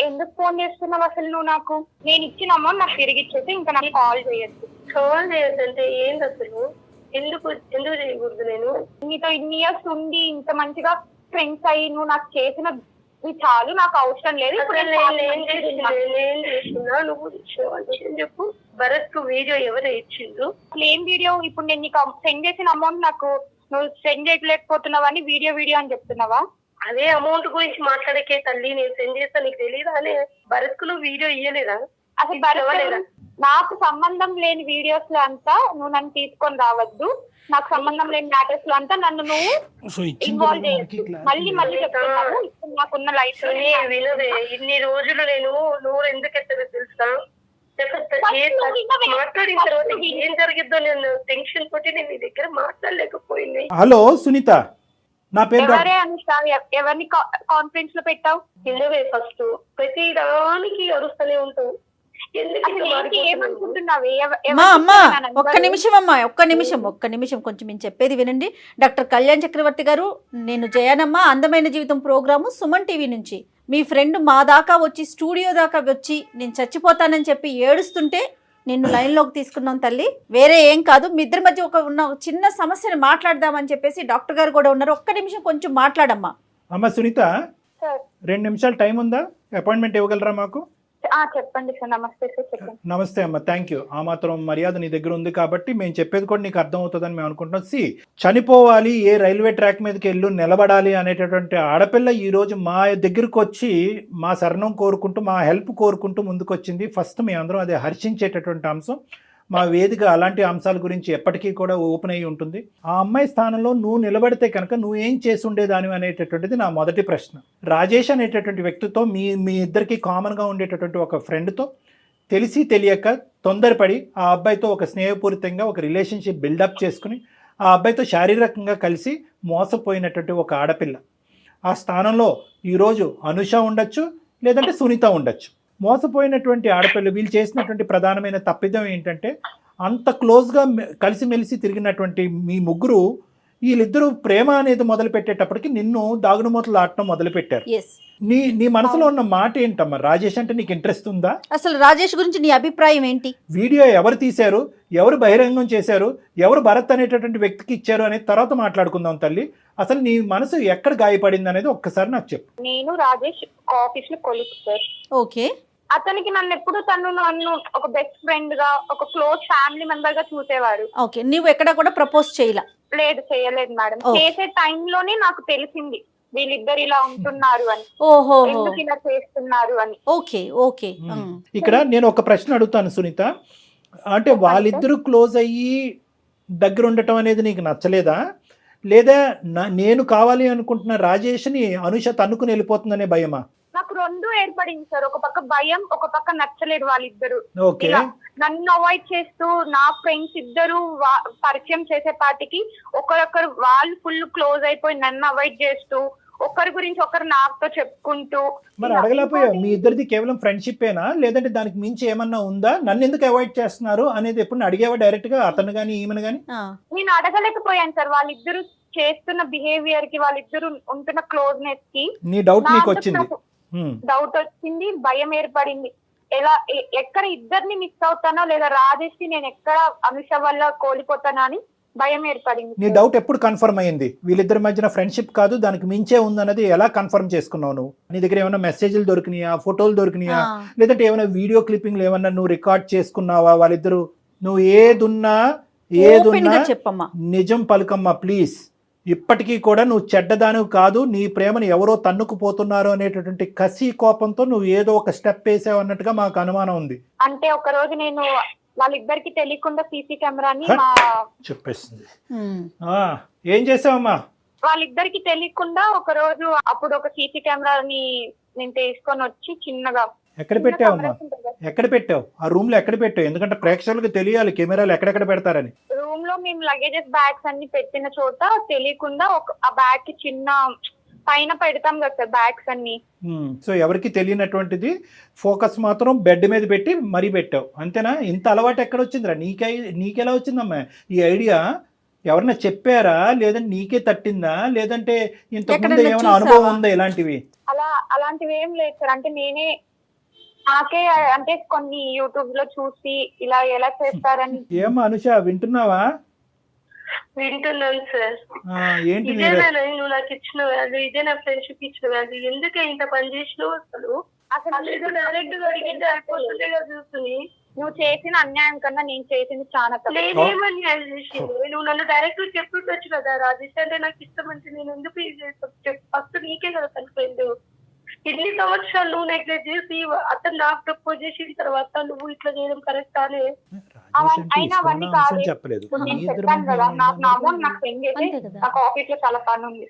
ఎందుకు ఫోన్ చేస్తున్నావు అసలు నువ్వు? నాకు నేను ఇచ్చిన అమౌంట్ నాకు తిరిగి ఇచ్చేసి ఇంకా నాకు కాల్ చేయొద్దు. కాల్ చేయొద్దంటే ఏంటి అసలు? ఎందుకు చేయకూడదు? నేను నీతో ఇన్ని ఇయర్స్ ఉండి ఇంత మంచిగా ఫ్రెండ్స్ అయ్యి నువ్వు నాకు చేసిన చాలు, నాకు అవసరం లేదు. నువ్వు చెప్పు. భరత్ కు వీడియో ఎవరు ఇచ్చిండు? ఏం వీడియో? ఇప్పుడు నేను నీకు సెండ్ చేసిన అమౌంట్ నాకు నువ్వు సెండ్ చేయలేకపోతున్నావా అని వీడియో అని చెప్తున్నావా? అదే అమౌంట్ గురించి మాట్లాడకే తల్లి, నేను సెండ్ చేస్తా నీకు తెలియదా? అనే భరత్ కు నువ్వు వీడియో ఇయ్యలేదా? అసలు భరత్ నాకు సంబంధం లేని వీడియోస్ లో అంతా నువ్వు నన్ను తీసుకొని రావద్దు, నాకు సంబంధం లేని మ్యాటర్స్ లో అంతా నన్ను నువ్వు ఇన్వాల్వ్ చేయొచ్చు. మళ్ళీ మళ్ళీ చెప్తున్నాను, ఇప్పుడు నాకున్న లైఫ్ వినవే, ఇన్ని రోజులు నేను నోరు ఎందుకు ఎత్తదో తెలుసా? మాట్లాడిన తర్వాత ఏం జరిగిద్దో నేను టెన్షన్ తోటి నేను నీ దగ్గర మాట్లాడలేకపోయింది. హలో సునీత, నా పేరు ఎవరే అనుష, ఎవరిని కాన్ఫరెన్స్ లో పెట్టావు? వినవే, ఫస్ట్ ప్రతి దానికి అరుస్తూనే ఉంటావు. అమ్మా ఒక్క నిమిషం అమ్మా, ఒక్క నిమిషం కొంచెం నేను చెప్పేది వినండి. డాక్టర్ కళ్యాణ్ చక్రవర్తి గారు, నేను జయనమ్మ, అందమైన జీవితం ప్రోగ్రాము సుమన్ టీవీ నుంచి. మీ ఫ్రెండ్ మా దాకా వచ్చి, స్టూడియో దాకా వచ్చి నేను చచ్చిపోతానని చెప్పి ఏడుస్తుంటే నిన్ను లైన్లోకి తీసుకున్నాం తల్లి, వేరే ఏం కాదు. మీ ఇద్దరి మధ్య ఉన్న చిన్న సమస్యను మాట్లాడదామని చెప్పేసి డాక్టర్ గారు కూడా ఉన్నారు. ఒక్క నిమిషం కొంచెం మాట్లాడమ్మా. అమ్మ సునీత, 2 నిమిషాలు టైం ఉందా? అపాయింట్మెంట్ ఇవ్వగలరా మాకు? చెప్పండి సార్. నమస్తే సార్, చెప్పండి. నమస్తే అమ్మ, థ్యాంక్ యూ. ఆ మాత్రం మర్యాద నీ దగ్గర ఉంది కాబట్టి మేము చెప్పేది కూడా నీకు అర్థం అవుతుందని మేము అనుకుంటున్నాం. చనిపోవాలి, ఏ రైల్వే ట్రాక్ మీదకి వెళ్ళు నిలబడాలి అనేటటువంటి ఆడపిల్ల ఈ రోజు మా దగ్గరకు వచ్చి మా శరణం కోరుకుంటూ, మా హెల్ప్ కోరుకుంటూ ముందుకు వచ్చింది. ఫస్ట్ మేమందరం అదే హర్షించేటటువంటి అంశం. మా వేదిక అలాంటి అంశాల గురించి ఎప్పటికీ కూడా ఓపెన్ అయ్యి ఉంటుంది. ఆ అమ్మాయి స్థానంలో నువ్వు నిలబడితే కనుక నువ్వు ఏం చేసి ఉండేదాని అనేటటువంటిది నా మొదటి ప్రశ్న. రాజేష్ అనేటటువంటి వ్యక్తితో మీ ఇద్దరికి కామన్గా ఉండేటటువంటి ఒక ఫ్రెండ్తో తెలిసి తెలియక తొందరపడి ఆ అబ్బాయితో ఒక స్నేహపూరితంగా ఒక రిలేషన్షిప్ బిల్డప్ చేసుకుని ఆ అబ్బాయితో శారీరకంగా కలిసి మోసపోయినటువంటి ఒక ఆడపిల్ల. ఆ స్థానంలో ఈరోజు అనుష ఉండొచ్చు, లేదంటే సునీత ఉండొచ్చు. మోసపోయినటువంటి ఆడపిల్ల వీళ్ళు చేసినటువంటి ప్రధానమైన తప్పిదం ఏంటంటే, అంత క్లోజ్గా కలిసిమెలిసి తిరిగినటువంటి మీ ముగ్గురు వీళ్ళిద్దరూ ప్రేమ అనేది మొదలు పెట్టేటప్పటికి నిన్ను దాగుడుమూతలు ఆడటం మొదలుపెట్టారు. నీ మనసులో ఉన్న మాట ఏంటమ్మా? రాజేష్ అంటే నీకు ఇంట్రెస్ట్ ఉందా? అసలు రాజేష్ గురించి నీ అభిప్రాయం ఏంటి? వీడియో ఎవరు తీశారు, ఎవరు బహిరంగం చేశారు, ఎవరు భరత్ అనేటటువంటి వ్యక్తికి ఇచ్చారు అనేది తర్వాత మాట్లాడుకుందాం తల్లి. అసలు నీ మనసు ఎక్కడ గాయపడింది అనేది ఒక్కసారి నాకు చెప్పు. నేను రాజేష్ ఆఫీస్ లో కొలీగ్ సార్. ఓకే. అతనికి నన్ను ఒక బెస్ట్ ఫ్రెండ్ గా, ఒక క్లోజ్ ఫ్యామిలీ మెంబర్ గా చూసేవాడు. ఓకే. నువ్వు ఎక్కడ కూడా ప్రపోజ్ చేయలా? లేదు, చేయలేదు మేడం. చేసే టైంలోనే నాకు తెలిసింది వీళ్ళిద్దరు ఇలా ఉంటున్నారు అని, ఓహో, ఎందుకు ఇలా చేస్తున్నారు అని. Okay okay. ఇక్కడ నేను ఒక ప్రశ్న అడుగుతాను సునీత, అంటే వాళ్ళిద్దరూ క్లోజ్ అయ్యి దగ్గర ఉండటం అనేది నీకు నచ్చలేదా, లేదా నేను కావాలి అనుకుంటున్న రాజేష్ని అనుష తన్నుకుని వెళ్ళిపోతుందనే భయమా? నాకు రెండు ఏర్పడింది సార్. ఒక పక్క భయం, ఒక పక్క నచ్చలేదు వాళ్ళిద్దరు. ఓకే. నన్ను అవాయిడ్ చేస్తూ నా ఫ్రెండ్స్ ఇద్దరు పరిచయం చేసే పాటికి ఒకరొకరు వాళ్ళు ఫుల్ క్లోజ్ అయిపోయి నన్ను అవాయిడ్ చేస్తూ, ఒకరి గురించి ఒకరు నాతో చెప్పుకుంటూ. మరి అడగలేకపోయావు? మీ ఇద్దరిది కేవలం ఫ్రెండ్షిప్పేనా, లేదంటే దానికి మించి ఏమన్నా ఉందా? నన్ను ఎందుకు అవాయిడ్ చేస్తున్నారు అనేది ఎప్పుడు అడిగేవా డైరెక్ట్ గా, అతను గానీ ఈమెను గానీ? నేను అడగలేకపోయాను సార్. వాళ్ళిద్దరు చేస్తున్న బిహేవియర్ కి, వాళ్ళిద్దరు ఉంటున్న క్లోజ్నెస్ కి నీ డౌట్ నీకు వచ్చింది? డౌట్ వచ్చింది, భయం ఏర్పడింది. ఎక్కడ ఇద్దరిని మిస్ అవుతానో, లేదా రాజేష్ ని నేను ఎక్కడ అనుష వల్ల కోల్పోతానో అని భయం ఏర్పడింది. నీ డౌట్ ఎప్పుడు కన్ఫర్మ్ అయ్యింది? వీళ్ళిద్దరి మధ్యన ఫ్రెండ్షిప్ కాదు, దానికి మించే ఉందన్నది ఎలా కన్ఫర్మ్ చేసుకున్నావు నువ్వు? నీ దగ్గర ఏమైనా మెసేజ్లు దొరికినాయా, ఫోటోలు దొరికినాయా, లేదంటే ఏమైనా వీడియో క్లిప్పింగ్లు ఏమన్నా నువ్వు రికార్డ్ చేసుకున్నావా? వాళ్ళిద్దరు నువ్వు ఏదున్నా చెప్పమ్మా, నిజం పలుకమ్మా ప్లీజ్. ఇప్పటికీ కూడా నువ్వు చెడ్డదానివి కాదు, నీ ప్రేమను ఎవరో తన్నుకుపోతున్నారు అనేటటువంటి కసి కోపంతో నువ్వు ఏదో ఒక స్టెప్ వేసావు అన్నట్టుగా మాకు అనుమానం ఉంది. అంటే ఒక రోజు నేను వాళ్ళిద్దరికి తెలియకుండా సీసీ కెమెరాని చెప్పేసింది. ఏం చేసావమ్మా? వాళ్ళిద్దరికి తెలియకుండా ఒక రోజు అప్పుడు ఒక సీసీ కెమెరాని నేను తీసుకొని వచ్చి చిన్నగా. ఎక్కడ పెట్టావమ్మా? ఎక్కడ పెట్టావు? ఆ రూమ్ లో ఎక్కడ పెట్టావు? ఎందుకంటే ప్రేక్షకులకు తెలియాలి కెమెరాలు ఎక్కడెక్కడ పెడతారని. రూమ్ లో మేము లగేజెస్ బ్యాగ్స్ అన్ని పెట్టిన చోట తెలియకుండా ఆ బ్యాగ్ కి చిన్న పైన పెడతాం కదా సార్ బ్యాగ్స్ అన్ని. సో ఎవరికి తెలియనటువంటిది ఫోకస్ మాత్రం బెడ్ మీద పెట్టి మరీ పెట్టావు, అంతేనా? ఇంత అలవాటు ఎక్కడ వచ్చిందిరా నీకెలా వచ్చిందమ్మా ఈ ఐడియా? ఎవరన్నా చెప్పారా, లేదంటే నీకే తట్టిందా, లేదంటే ఇంతకుముందు ఏమైనా అనుభవం ఉందా ఇలాంటివి? అలాంటివి ఏం లేదు సార్. అంటే నేనే నాకే అంటే కొన్ని యూట్యూబ్ లో చూసి ఇలా ఎలా చేస్తారని. ఏమా అనుష వింటున్నావా? వింటున్నాను సార్. ఏంటి నువ్వు నాకు ఇచ్చిన వాల్యూ, ఇదే నా ఫ్రెండ్షిప్ ఇచ్చిన వాల్యూ. ఎందుకే ఇంత పని చేసినావు? అసలు డైరెక్ట్ గా అడిగితే అయిపోతుందే కదా చూసుకుని. నువ్వు చేసిన అన్యాయం కన్నా నేను చేసింది చాలా నేనేమన్యాయం చేసింది? నువ్వు నన్ను డైరెక్ట్ చెప్పుకోవచ్చు కదా, రాజేష్ అంటే నాకు ఇష్టం అంటే నేను ఎందుకు ఫస్ట్ నీకే కదా తన ఫ్రెండ్. ఇన్ని సంవత్సరాలు నువ్వు నెగ్లెక్ట్ చేసి అతను నాకు ప్రపోజ్ చేసిన తర్వాత నువ్వు ఇట్లా చేయడం కరెక్ట్ అనే అయినా అవన్నీ కాదు. చెప్పలేదు. ఇప్పుడు నేను చెప్పాను కదా, నాకు నా అమౌంట్ నాకు సెండ్ చేసి అంతే కదా. నాకు ఆఫీస్ లో చాలా పని ఉంది.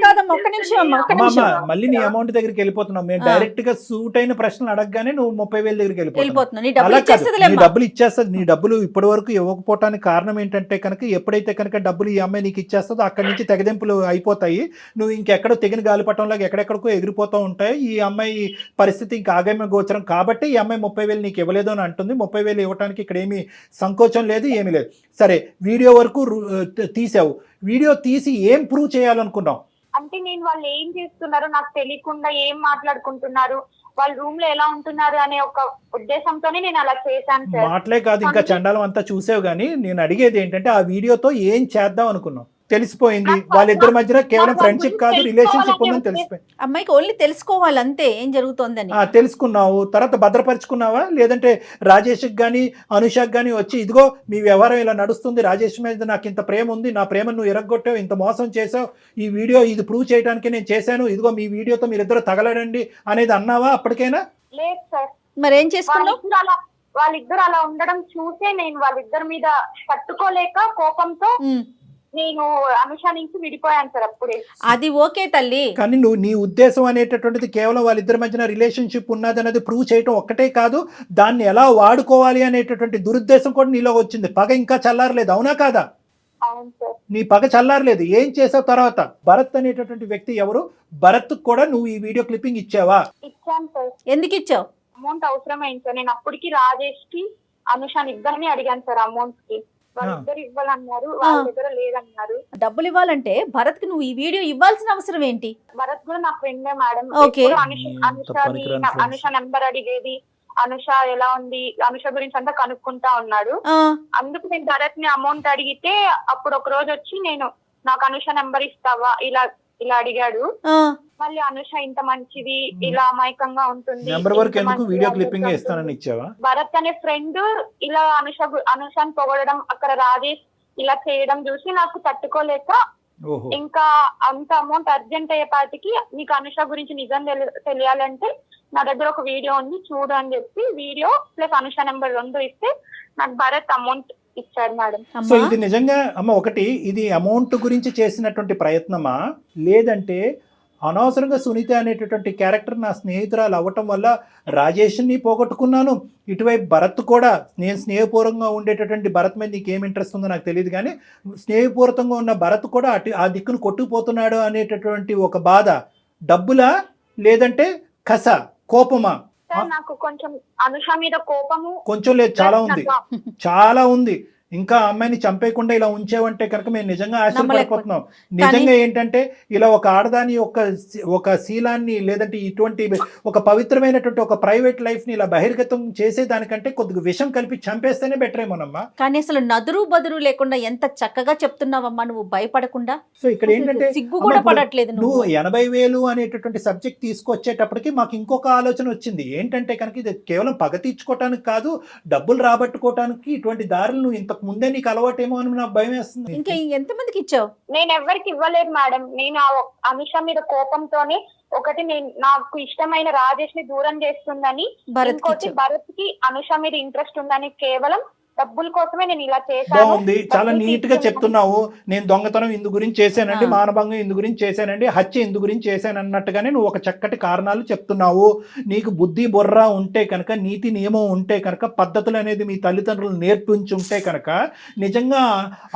కాదమ్మా, ఒక్క నిమిషం అమ్మా, ఒక్క నిమిషం. మళ్ళీ నీ అమౌంట్ దగ్గరికి వెళ్ళిపోతున్నావు. మేము డైరెక్ట్ గా సూట్ అయిన ప్రశ్నలు అడగగానే నువ్వు 30,000 దగ్గరికి వెళ్ళిపోతున్నా. నీ అలా డబ్బులు కాదు, ఇచ్చేస్తుందిలే నీ అమ్మా. డబ్బులు ఇచ్చేస్తుంది. నీ డబ్బులు ఇప్పటి వరకు ఇవ్వకపోవటానికి కారణం ఏంటంటే కనుక ఎప్పుడైతే కనుక డబ్బులు ఈ అమ్మాయి నీకు ఇచ్చేస్తుందో అక్కడి నుంచి తెగదెంపులు అయిపోతాయి. నువ్వు ఇంకెక్కడో తెగిన గాలిపటంలాగా ఎక్కడెక్కడికో ఎగిరిపోతూ ఉంటాయి. ఈ అమ్మాయి పరిస్థితి ఇంకా ఆగమ్య గోచరం కాబట్టి ఈ అమ్మాయి 30,000 నీకు ఇవ్వలేదు అని అంటుంది. 30,000 ఇవ్వడానికి ఇక్కడ ఏమీ సంకోచం లేదు, ఏమీ లేదు. సరే, వీడియో వరకు తీసావు. వీడియో తీసి ఏం ప్రూవ్ చేయాలనుకున్నావు? అంటే నేను వాళ్ళు ఏం చేస్తున్నారో నాకు తెలియకుండా ఏం మాట్లాడుకుంటున్నారు, వాళ్ళ రూమ్ లో ఎలా ఉంటున్నారు అనే ఒక ఉద్దేశంతోనే నేను అలా చేశాను సార్. మాటలే కాదు, ఇంకా చండాలం అంతా చూసావు. కానీ నేను అడిగేది ఏంటంటే ఆ వీడియోతో ఏం చేద్దాం అనుకున్నావు? తెలిసిపోయింది వాళ్ళిద్దరి మధ్యన కేవలం ఫ్రెండ్షిప్ కాదు, రిలేషన్షిప్ ఉందని తెలిసిపోయింది. అమ్మాయికి ఓన్లీ తెలుసుకోవాలి అంతే, ఏం జరుగుతోందని. తెలుసుకున్నావు, తర్వాత భద్రపరుచుకున్నావా? లేదంటే రాజేష్కి కానీ అనుషకి కానీ వచ్చి ఇదిగో మీ వ్యవహారం ఇలా నడుస్తుంది, రాజేష్ మీద నాకు ఇంత ప్రేమ ఉంది, నా ప్రేమను నువ్వు ఎరగొట్టావు, ఇంత మోసం చేసావు, ఈ వీడియో ఇది ప్రూవ్ చేయడానికి నేను చేశాను, ఇదిగో మీ వీడియోతో మీరిద్దరు తగలడండి అనేది అన్నావా అప్పటికైనా? లేదు సార్. మరి ఏం చేసుకున్నావు? వాళ్ళిద్దరు అలా ఉండడం చూసే నేను వాళ్ళిద్దరి మీద తట్టుకోలేక కోపంతో నేను అనుష నుంచి విడిపోయాను సార్ అప్పుడే. అది ఓకే తల్లి, కానీ నువ్వు నీ ఉద్దేశం అనేటటువంటిది కేవలం వాళ్ళిద్దరి మధ్యన రిలేషన్షిప్ ఉన్నది అనేది ప్రూవ్ చేయటం ఒక్కటే కాదు, దాన్ని ఎలా వాడుకోవాలి అనేటటువంటి దురుద్దేశం కూడా నీలో వచ్చింది. పగ ఇంకా చల్లారలేదు, అవునా కాదా? అవును సార్. నీ పగ చల్లారలేదు. ఏం చేసావు తర్వాత? భరత్ అనేటటువంటి వ్యక్తి ఎవరు? భరత్ కూడా నువ్వు ఈ వీడియో క్లిప్పింగ్ ఇచ్చావా? ఇచ్చాను సార్. ఎందుకు ఇచ్చావు? అమౌంట్ అవసరమైంది సార్. నేను అప్పటికి రాజేష్ కి అనుషాని ఇద్దరిని అడిగాను సార్ అమౌంట్ కి. వాళ్ళిద్దరు ఇవ్వాలన్నారు, వాళ్ళ దగ్గర లేదన్నారు. డబ్బులు ఇవ్వాలంటే భరత్ కి నువ్వు ఈ వీడియో ఇవ్వాల్సిన అవసరం ఏంటి? భరత్ కూడా నా ఫ్రెండే మేడం. ఓకే. అనుష నెంబర్ అడిగేది, అనుష ఎలా ఉంది, అనుష గురించి అంతా కనుక్కుంటా ఉన్నాడు. అందుకు నేను భరత్ ని అమౌంట్ అడిగితే అప్పుడు ఒక రోజు వచ్చి నేను నాకు అనుష నెంబర్ ఇస్తావా ఇలా ఇలా అడిగాడు. మళ్ళీ అనుష ఇంత మంచిది, ఇలా అమాయకంగా ఉంటుంది, వీడియో క్లిప్పింగ్ ఇస్తానని ఇచ్చావా? భరత్ అనే ఫ్రెండ్ ఇలా అనుషాని పొగడడం, అక్కడ రాజేష్ ఇలా చేయడం చూసి నాకు తట్టుకోలేక ఇంకా అంత అమౌంట్ అర్జెంట్ అయ్యేపాటికి నీకు అనుష గురించి నిజం తెలియాలంటే నా దగ్గర ఒక వీడియో ఉంది చూడు అని చెప్పి వీడియో ప్లస్ అనుష నెంబర్ 2 ఇస్తే నాకు భరత్ అమౌంట్ ఇచ్చాడు మేడం. సో ఇది నిజంగా అమ్మ ఒకటి, ఇది అమౌంట్ గురించి చేసినటువంటి ప్రయత్నమా, లేదంటే అనవసరంగా సునీత అనేటటువంటి క్యారెక్టర్ నా స్నేహితురాలు అవ్వటం వల్ల రాజేష్ని పోగొట్టుకున్నాను, ఇటువైపు భరత్ కూడా, నేను స్నేహపూర్వకంగా ఉండేటటువంటి భరత్ మీద నీకు ఏం ఇంట్రెస్ట్ ఉందో నాకు తెలియదు కానీ స్నేహపూర్వకంగా ఉన్న భరత్ కూడా ఆ దిక్కును కొట్టుకుపోతున్నాడు అనేటటువంటి ఒక బాధ, డబ్బులా లేదంటే కస, కోపమా? నాకు కొంచెం అనుష మీద కోపము కొంచెం లేదు, చాలా ఉంది, చాలా ఉంది. ఇంకా అమ్మాయిని చంపేయకుండా ఇలా ఉంచేవంటే కనుక మేము నిజంగా ఆశ్చర్యపడిపోతున్నాం. నిజంగా ఏంటంటే ఇలా ఒక ఆడదాని ఒక శీలాన్ని లేదంటే ఇటువంటి ఒక పవిత్రమైనటువంటి ఒక ప్రైవేట్ లైఫ్ ని ఇలా బహిర్గతం చేసేదానికంటే కొద్దిగా విషం కలిపి చంపేస్తేనే బెటర్ ఏమోనమ్మా. కానీ అసలు నదురు బదురు లేకుండా ఎంత చక్కగా చెప్తున్నావమ్మా నువ్వు, భయపడకుండా. సో ఇక్కడ ఏంటంటే సిగ్గు కూడా పడట్లేదు. నువ్వు 80,000 అనేటటువంటి సబ్జెక్ట్ తీసుకొచ్చేటప్పటికి మాకు ఇంకొక ఆలోచన వచ్చింది. ఏంటంటే కనుక ఇది కేవలం పగ తీర్చుకోవటానికి కాదు, డబ్బులు రాబట్టుకోవటానికి ఇటువంటి దారులు నువ్వు ఇంత ముందే నీకు అలవాటేమో అని నాకు భయం వేస్తుంది. ఇంకా ఎంతమందికి ఇచ్చావు? నేను ఎవరికి ఇవ్వలేదు మేడం. నేను అనుష మీద కోపంతోనే ఒకటి నేను నాకు ఇష్టమైన రాజేష్ ని దూరం చేస్తుందని, ఇంకోటి భరత్ కి అనుష మీద ఇంట్రెస్ట్ ఉందని కేవలం డబ్బుల కోసమే నేను ఇలా చేశాను. బాగుంది, చాలా నీట్ గా చెప్తున్నావు. నేను దొంగతనం ఇందు గురించి చేశానండి, మానభంగం ఇందు గురించి చేశానండి, హత్య ఇందు గురించి చేశాను అన్నట్టుగానే నువ్వు ఒక చక్కటి కారణాలు చెప్తున్నావు. నీకు బుద్ధి బుర్ర ఉంటే కనుక, నీతి నియమం ఉంటే కనుక, పద్ధతులు అనేది మీ తల్లిదండ్రులు నేర్పించి ఉంటే కనుక, నిజంగా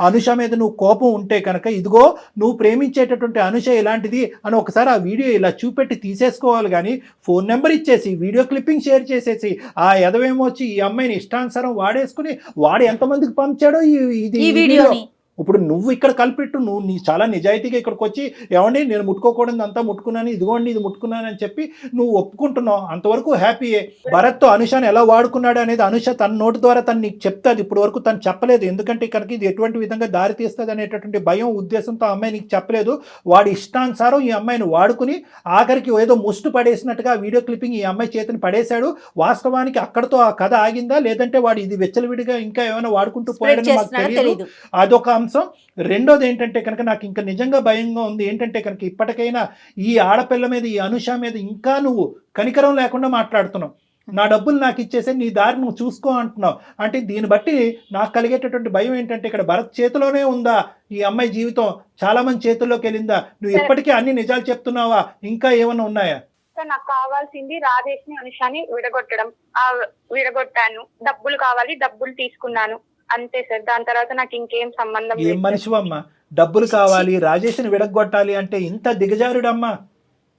అనుష మీద నువ్వు కోపం ఉంటే కనుక, ఇదిగో నువ్వు ప్రేమించేటటువంటి అనుష ఇలాంటిది అని ఒకసారి ఆ వీడియో ఇలా చూపెట్టి తీసేసుకోవాలి. కానీ ఫోన్ నెంబర్ ఇచ్చేసి వీడియో క్లిప్పింగ్ షేర్ చేసేసి ఆ ఎదవేమో వచ్చి ఈ అమ్మాయిని ఇష్టానుసారం వాడేసుకుని వాడు ఎంతమందికి పంపించాడో ఈ వీడియోని. ఇప్పుడు నువ్వు ఇక్కడ కలిపెట్టు, నువ్వు చాలా నిజాయితీగా ఇక్కడికి వచ్చి ఏమండి నేను ముట్టుకోకూడదు అంతా ముట్టుకున్నాను, ఇదిగోండి ఇది ముట్టుకున్నాను అని చెప్పి నువ్వు ఒప్పుకుంటున్నావు, అంతవరకు హ్యాపీయే. భరత్తో అనుషాను ఎలా వాడుకున్నాడు అనేది అనుష తన నోటి ద్వారా తను నీకు చెప్తాది. ఇప్పుడు వరకు తను చెప్పలేదు, ఎందుకంటే కనుక ఇది ఎటువంటి విధంగా దారి తీస్తుంది అనేటటువంటి భయం ఉద్దేశంతో అమ్మాయి నీకు చెప్పలేదు. వాడి ఇష్టానుసారం ఈ అమ్మాయిని వాడుకుని ఆఖరికి ఏదో ముష్టి పడేసినట్టుగా వీడియో క్లిప్పింగ్ ఈ అమ్మాయి చేతిని పడేశాడు. వాస్తవానికి అక్కడతో ఆ కథ ఆగిందా, లేదంటే వాడు ఇది వెచ్చలవిడిగా ఇంకా ఏమైనా వాడుకుంటూ పోయాడని మాకు తెలియదు. అదొక అంశం. రెండోది ఏంటంటే కనుక నాకు ఇంకా నిజంగా భయంగా ఉంది ఏంటంటే కనుక ఇప్పటికైనా ఈ ఆడపిల్ల మీద, ఈ అనుష మీద ఇంకా నువ్వు కనికరం లేకుండా మాట్లాడుతున్నావు. నా డబ్బులు నాకు ఇచ్చేసే, నీ దారి నువ్వు చూసుకో అంటున్నావు. అంటే దీన్ని బట్టి నాకు కలిగేటటువంటి భయం ఏంటంటే ఇక్కడ భరత్ చేతిలోనే ఉందా ఈ అమ్మాయి జీవితం, చాలా మంది చేతుల్లోకి వెళ్ళిందా? నువ్వు ఇప్పటికీ అన్ని నిజాలు చెప్తున్నావా, ఇంకా ఏమన్నా ఉన్నాయా? నాకు కావాల్సింది రాజేష్ ని అనుషాని విడగొట్టడం. విడగొట్టాను, డబ్బులు కావాలి, డబ్బులు తీసుకున్నాను, అంతే సార్. దాని తర్వాత నాకు ఇంకేం సంబంధం ఏం మనిషివమ్మా, డబ్బులు కావాలి, రాజేష్ని విడగొట్టాలి అంటే ఇంత దిగజారుడమ్మా?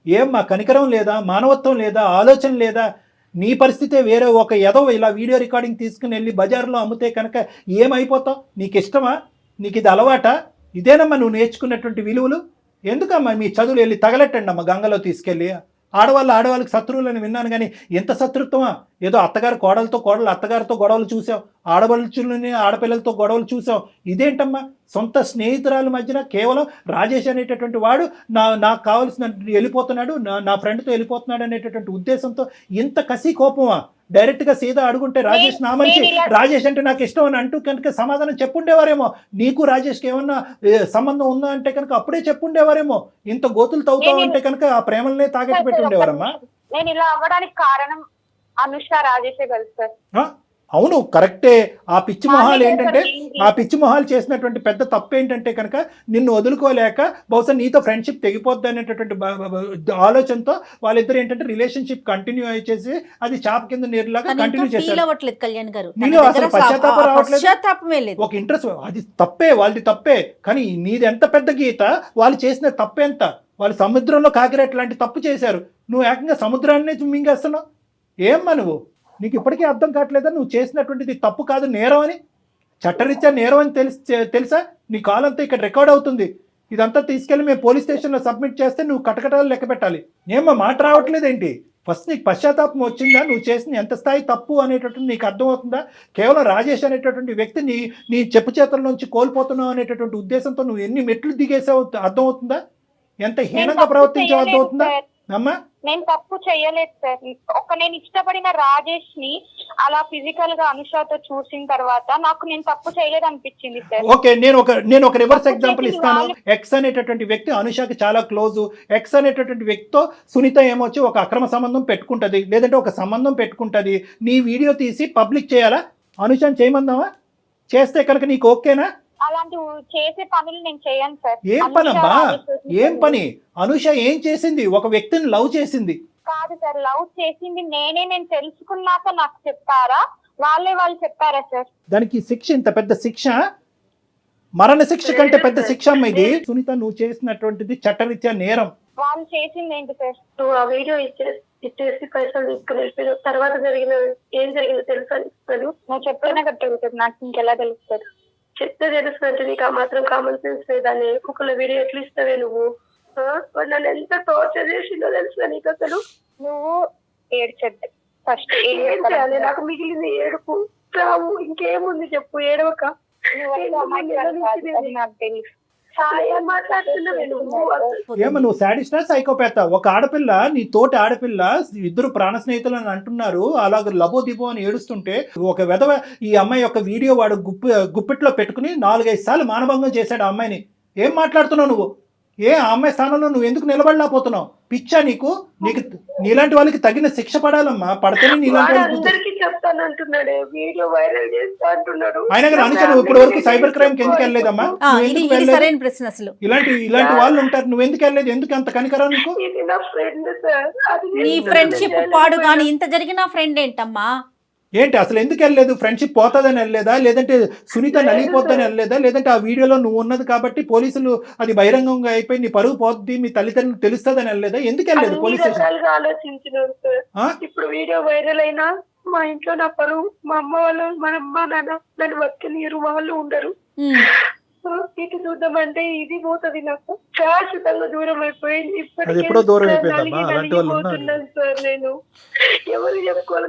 ఏమ్మా కనికరం లేదా, మానవత్వం లేదా, ఆలోచన లేదా? నీ పరిస్థితే వేరే. ఒక ఎదవ ఇలా వీడియో రికార్డింగ్ తీసుకుని వెళ్ళి బజార్లో అమ్మితే కనుక ఏమైపోతావు? నీకు ఇష్టమా? నీకు ఇది అలవాటా? ఇదేనమ్మా నువ్వు నేర్చుకున్నటువంటి విలువలు? ఎందుకమ్మా మీ చదువులు వెళ్ళి తగలెట్టండి అమ్మ గంగలో తీసుకెళ్ళి. ఆడవాళ్ళకి శత్రువులని విన్నాను కానీ ఎంత శత్రుత్వమా? ఏదో అత్తగారు కోడలు అత్తగారితో గొడవలు చూసాం, ఆడపడుచులని ఆడపిల్లలతో గొడవలు చూసాం. ఇదేంటమ్మా సొంత స్నేహితురాల మధ్యన కేవలం రాజేష్ అనేటటువంటి వాడు నాకు కావాల్సిన వెళ్ళిపోతున్నాడు, నా ఫ్రెండ్తో వెళ్ళిపోతున్నాడు అనేటటువంటి ఉద్దేశంతో ఇంత కసి కోపమా? డైరెక్ట్గా సీదా అడుగుంటే రాజేష్ నా మనిషి, రాజేష్ అంటే నాకు ఇష్టం అని అంటూ కనుక సమాధానం చెప్పుండేవారేమో. నీకు రాజేష్కి ఏమన్నా సంబంధం ఉందా అంటే కనుక అప్పుడే చెప్పుండేవారేమో. ఇంత గోతులు తవ్వుతావు అంటే కనుక ఆ ప్రేమలనే తాగట్టు పెట్టి ఉండేవారమ్మా. నేను ఇలా అవ్వడానికి కారణం అనుష, రాజేషే కలిసి సార్. అవును కరెక్టే. ఆ పిచ్చి మొహాలు చేసినటువంటి పెద్ద తప్పు ఏంటంటే కనుక నిన్ను వదులుకోలేక బహుశా నీతో ఫ్రెండ్షిప్ తెగిపోద్ది అనేటటువంటి ఆలోచనతో వాళ్ళిద్దరు ఏంటంటే రిలేషన్షిప్ కంటిన్యూ అయ్యేసి అది చాప కింద నీరులాగా కంటిన్యూ చేశారు. కళ్యాణ్ గారు నీలో అసలు పశ్చాత్తాపం రావట్లేదు. ఒక ఇంట్రెస్ట్, అది తప్పే, వాళ్ళది తప్పే. కానీ నీది ఎంత పెద్ద గీత, వాళ్ళు చేసిన తప్పెంత? వాళ్ళు సముద్రంలో కాకిరెట్ లాంటి తప్పు చేశారు, నువ్వు ఏకంగా సముద్రాన్నే మింగేస్తున్నావు. ఏమ్మా నువ్వు, నీకు ఇప్పటికీ అర్థం కావట్లేదా నువ్వు చేసినటువంటిది తప్పు కాదు, నేరం అని? చట్టరీత్యా నేరం అని తెలుసా? నీ కాలంతా ఇక్కడ రికార్డ్ అవుతుంది. ఇదంతా తీసుకెళ్ళి మేము పోలీస్ స్టేషన్లో సబ్మిట్ చేస్తే నువ్వు కటకటాలు లెక్క పెట్టాలి. ఏమ్మా మాట రావట్లేదేంటి? ఫస్ట్ నీకు పశ్చాత్తాపం వచ్చిందా? నువ్వు చేసిన ఎంత స్థాయి తప్పు అనేటటువంటి నీకు అర్థమవుతుందా? కేవలం రాజేష్ అనేటటువంటి వ్యక్తి నీ చెప్పు చేతుల నుంచి కోల్పోతున్నావు అనేటటువంటి ఉద్దేశంతో నువ్వు ఎన్ని మెట్లు దిగేసావు అర్థమవుతుందా? ఎంత హీనంగా ప్రవర్తించావు అర్థమవుతుందా అమ్మా? నేను తప్పు చెయ్యలేదు సార్. నేను ఇష్టపడిన రాజేష్ ని అలా ఫిజికల్ గా అనుషతో చూసిన తర్వాత నాకు నేను తప్పు చేయలేదు అనిపించింది సార్. ఓకే, నేను ఒక రివర్స్ ఎగ్జాంపుల్ ఇస్తాను. ఎక్స్ అనేటటువంటి వ్యక్తి అనుషకి చాలా క్లోజ్. ఎక్స్ అనేటటువంటి వ్యక్తితో సునీత ఏమొచ్చి ఒక అక్రమ సంబంధం పెట్టుకుంటది, లేదంటే ఒక సంబంధం పెట్టుకుంటది. నీ వీడియో తీసి పబ్లిక్ చేయాలా? అనుషని చేయమందావా? చేస్తే కనుక నీకు ఓకేనా? అలాంటి చేసే పనులు నేను చేయను సార్. ఏం పనమ్మా? ఏం పని? అనుష ఏం చేసింది? ఒక వ్యక్తిని లవ్ చేసింది కాదు సార్, లవ్ చేసింది నేను తెలుసుకున్నాక నాకు చెప్పారా, వాళ్ళు చెప్పారా సార్? దానికి శిక్ష ఇంత పెద్ద శిక్ష, మరణ శిక్ష కంటే పెద్ద శిక్ష అమ్మ ఇది. సునీత నువ్వు చేసినటువంటిది చట్టరీత్యా నేరం. వాళ్ళు చేసింది ఏంటి సార్? నువ్వు ఆ వీడియో ఇచ్చేసి పైసలు తీసుకుని వెళ్ళిపోయావు. తర్వాత ఏం జరిగిందో తెలుసా? నువ్వు చెప్పినా కట్టదు నాకు ఇంకెలా తెలుస్తుంది? చెప్తే తెలుస్తుంటే నీకు ఆ మాత్రం కామన్ సెన్స్ లేదాన్ని? ఒకళ్ళ వీడియో ఎట్లా ఇస్తావే నువ్వు? నన్ను ఎంత టార్చర్ చేసిందో తెలుసా నీకు? అసలు నువ్వు ఏడ్చద్దు ఫస్ట్. ఏం చేయాలి? నాకు మిగిలింది ఏడుపు, చావు, ఇంకేముంది చెప్పు? ఏడవక నాకు తెలుసు. ఏమో నువ్వు సాడిస్టా సైకోపాతా? ఒక ఆడపిల్ల, నీ తోటి ఆడపిల్ల, ఇద్దరు ప్రాణ స్నేహితులు అని అంటున్నారు, అలాగ లబో దిబో అని ఏడుస్తుంటే ఒక వెధవ ఈ అమ్మాయి యొక్క వీడియో వాడు గుప్పిట్లో పెట్టుకుని 4-5 సార్లు మానభంగం చేశాడు ఆ అమ్మాయిని. ఏం మాట్లాడుతున్నావు నువ్వు? ఆ అమ్మాయి స్థానంలో నువ్వు ఎందుకు నిలబడలేకపోతున్నావు? పిచ్చా నీకు? నీలాంటి వాళ్ళకి తగిన శిక్ష పడాలమ్మా. పడితేనే నీలాంటి వాళ్ళకి చెప్తాను అంటున్నాడు, వీడియో వైరల్ చేస్తా అంటున్నాడు. అయినా కానీ అనుష నువ్వు ఇప్పటి వరకు సైబర్ క్రైమ్ కి ఎందుకు వెళ్ళలేదమ్మా? ఇలాంటి వాళ్ళు ఉంటారు, నువ్వు ఎందుకు వెళ్ళలేదు? ఎందుకు అంత కనికరం నీకు? నీ ఫ్రెండ్షిప్ పాడు కానీ ఇంత జరిగిన ఫ్రెండ్ ఏంటమ్మా? ఏంటి అసలు ఎందుకు వెళ్ళలేదు? ఫ్రెండ్షిప్ పోతుందని వెళ్ళలేదా? లేదంటే సునీత నలిగిపోద్దని వెళ్ళలేదా? లేదంటే ఆ వీడియోలో నువ్వు ఉన్నది కాబట్టి పోలీసులు అది బహిరంగంగా అయిపోయి నీ పరువు పోద్ది, మీ తల్లిదండ్రులు తెలుస్తుందని వెళ్ళలేదా? ఎందుకు వెళ్ళలేదు పోలీస్ స్టేషన్? ఆలోచించినారు సార్. ఇప్పుడు వీడియో వైరల్ అయినా మా ఇంట్లో నా పరువు, మా అమ్మ వాళ్ళు, మా అమ్మ నాన్న నన్ను బతికనియరు, వాళ్ళు ఉండరు. ఇటు చూద్దామంటే ఇది పోతుంది, నాకు శాశ్వతంగా దూరం అయిపోయింది. ఇప్పటికే సార్ నేను ఎవరు చెప్పుకోవాలి?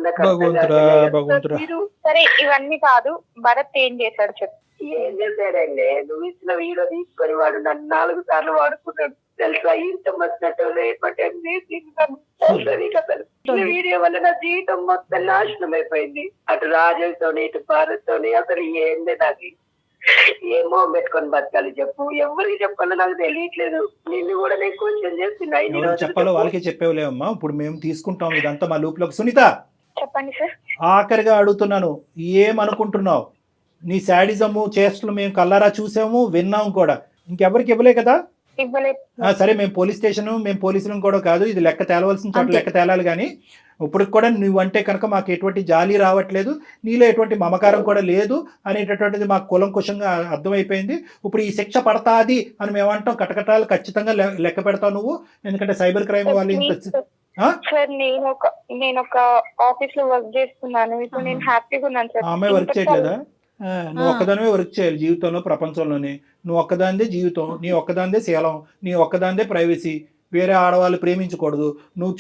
సరే ఇవన్నీ కాదు, భరత్ ఏం చేశాడు చెప్పు. ఏం చేశాడండి? నువ్వు ఇచ్చిన వీడియో తీసుకొని వాడు నన్ను 4 సార్లు వాడుకున్నాడు తెలుసా? ఇంత వచ్చినట్టు వీడియో వల్ల నా జీవితం మొత్తం నాశనం అయిపోయింది. అటు రాజేష్ తోని, ఇటు భారత్ తోని, అసలు ఏంది నాకు ఏమో పెట్టుకొని బతకాలి చెప్పు, ఎవరికి చెప్పాలో నాకు తెలియట్లేదు. నిన్ను కూడా నేను కొంచెం చేస్తున్నా. ఎవరికి చెప్పాలో వాళ్ళకే చెప్పేవలేమమ్మా. ఇప్పుడు మేము తీసుకుంటాం ఇదంతా మా లూప్లోకి. సునీత, చెప్పండి సార్. ఆఖరిగా అడుగుతున్నాను, ఏమనుకుంటున్నావు? నీ శాడిజము చేష్టలు మేము కల్లారా చూసాము, విన్నాము కూడా. ఇంకెవరికి ఇవ్వలే కదా? ఇవ్వలేదు. సరే, మేము పోలీస్ స్టేషన్, మేము పోలీసులను కూడా కాదు, ఇది లెక్క తేలవలసిన చోట లెక్క తేలాలి. కానీ ఇప్పుడు కూడా నువ్వంటే కనుక మాకు ఎటువంటి జాలి రావట్లేదు, నీలో ఎటువంటి మమకారం కూడా లేదు అనేటటువంటిది మాకు కులంకుశంగా అర్థమైపోయింది. ఇప్పుడు ఈ శిక్ష పడతాది అని మేము అంటాం, కటకటాలు ఖచ్చితంగా లెక్క పెడతావు నువ్వు. ఎందుకంటే సైబర్ క్రైమ్ వాళ్ళు ఇంత సార్ నేను ఒక ఆఫీస్ లో వర్క్ చేస్తున్నాను. ఇప్పుడు నేను హ్యాపీగా ఉన్నాను సార్. అమ్మాయి వర్క్ చేయట్లేదా? నువ్వు ఒక్కదానివే వర్క్ చేయాలి జీవితంలో, ప్రపంచంలోనే. నువ్వు ఒక్కదానిదే జీవితం, నీ ఒక్కదానిదే శీలం, నీ ఒక్కదానిదే ప్రైవసీ. వేరే ఆడవాళ్ళు ప్రేమించకూడదు, నువ్వు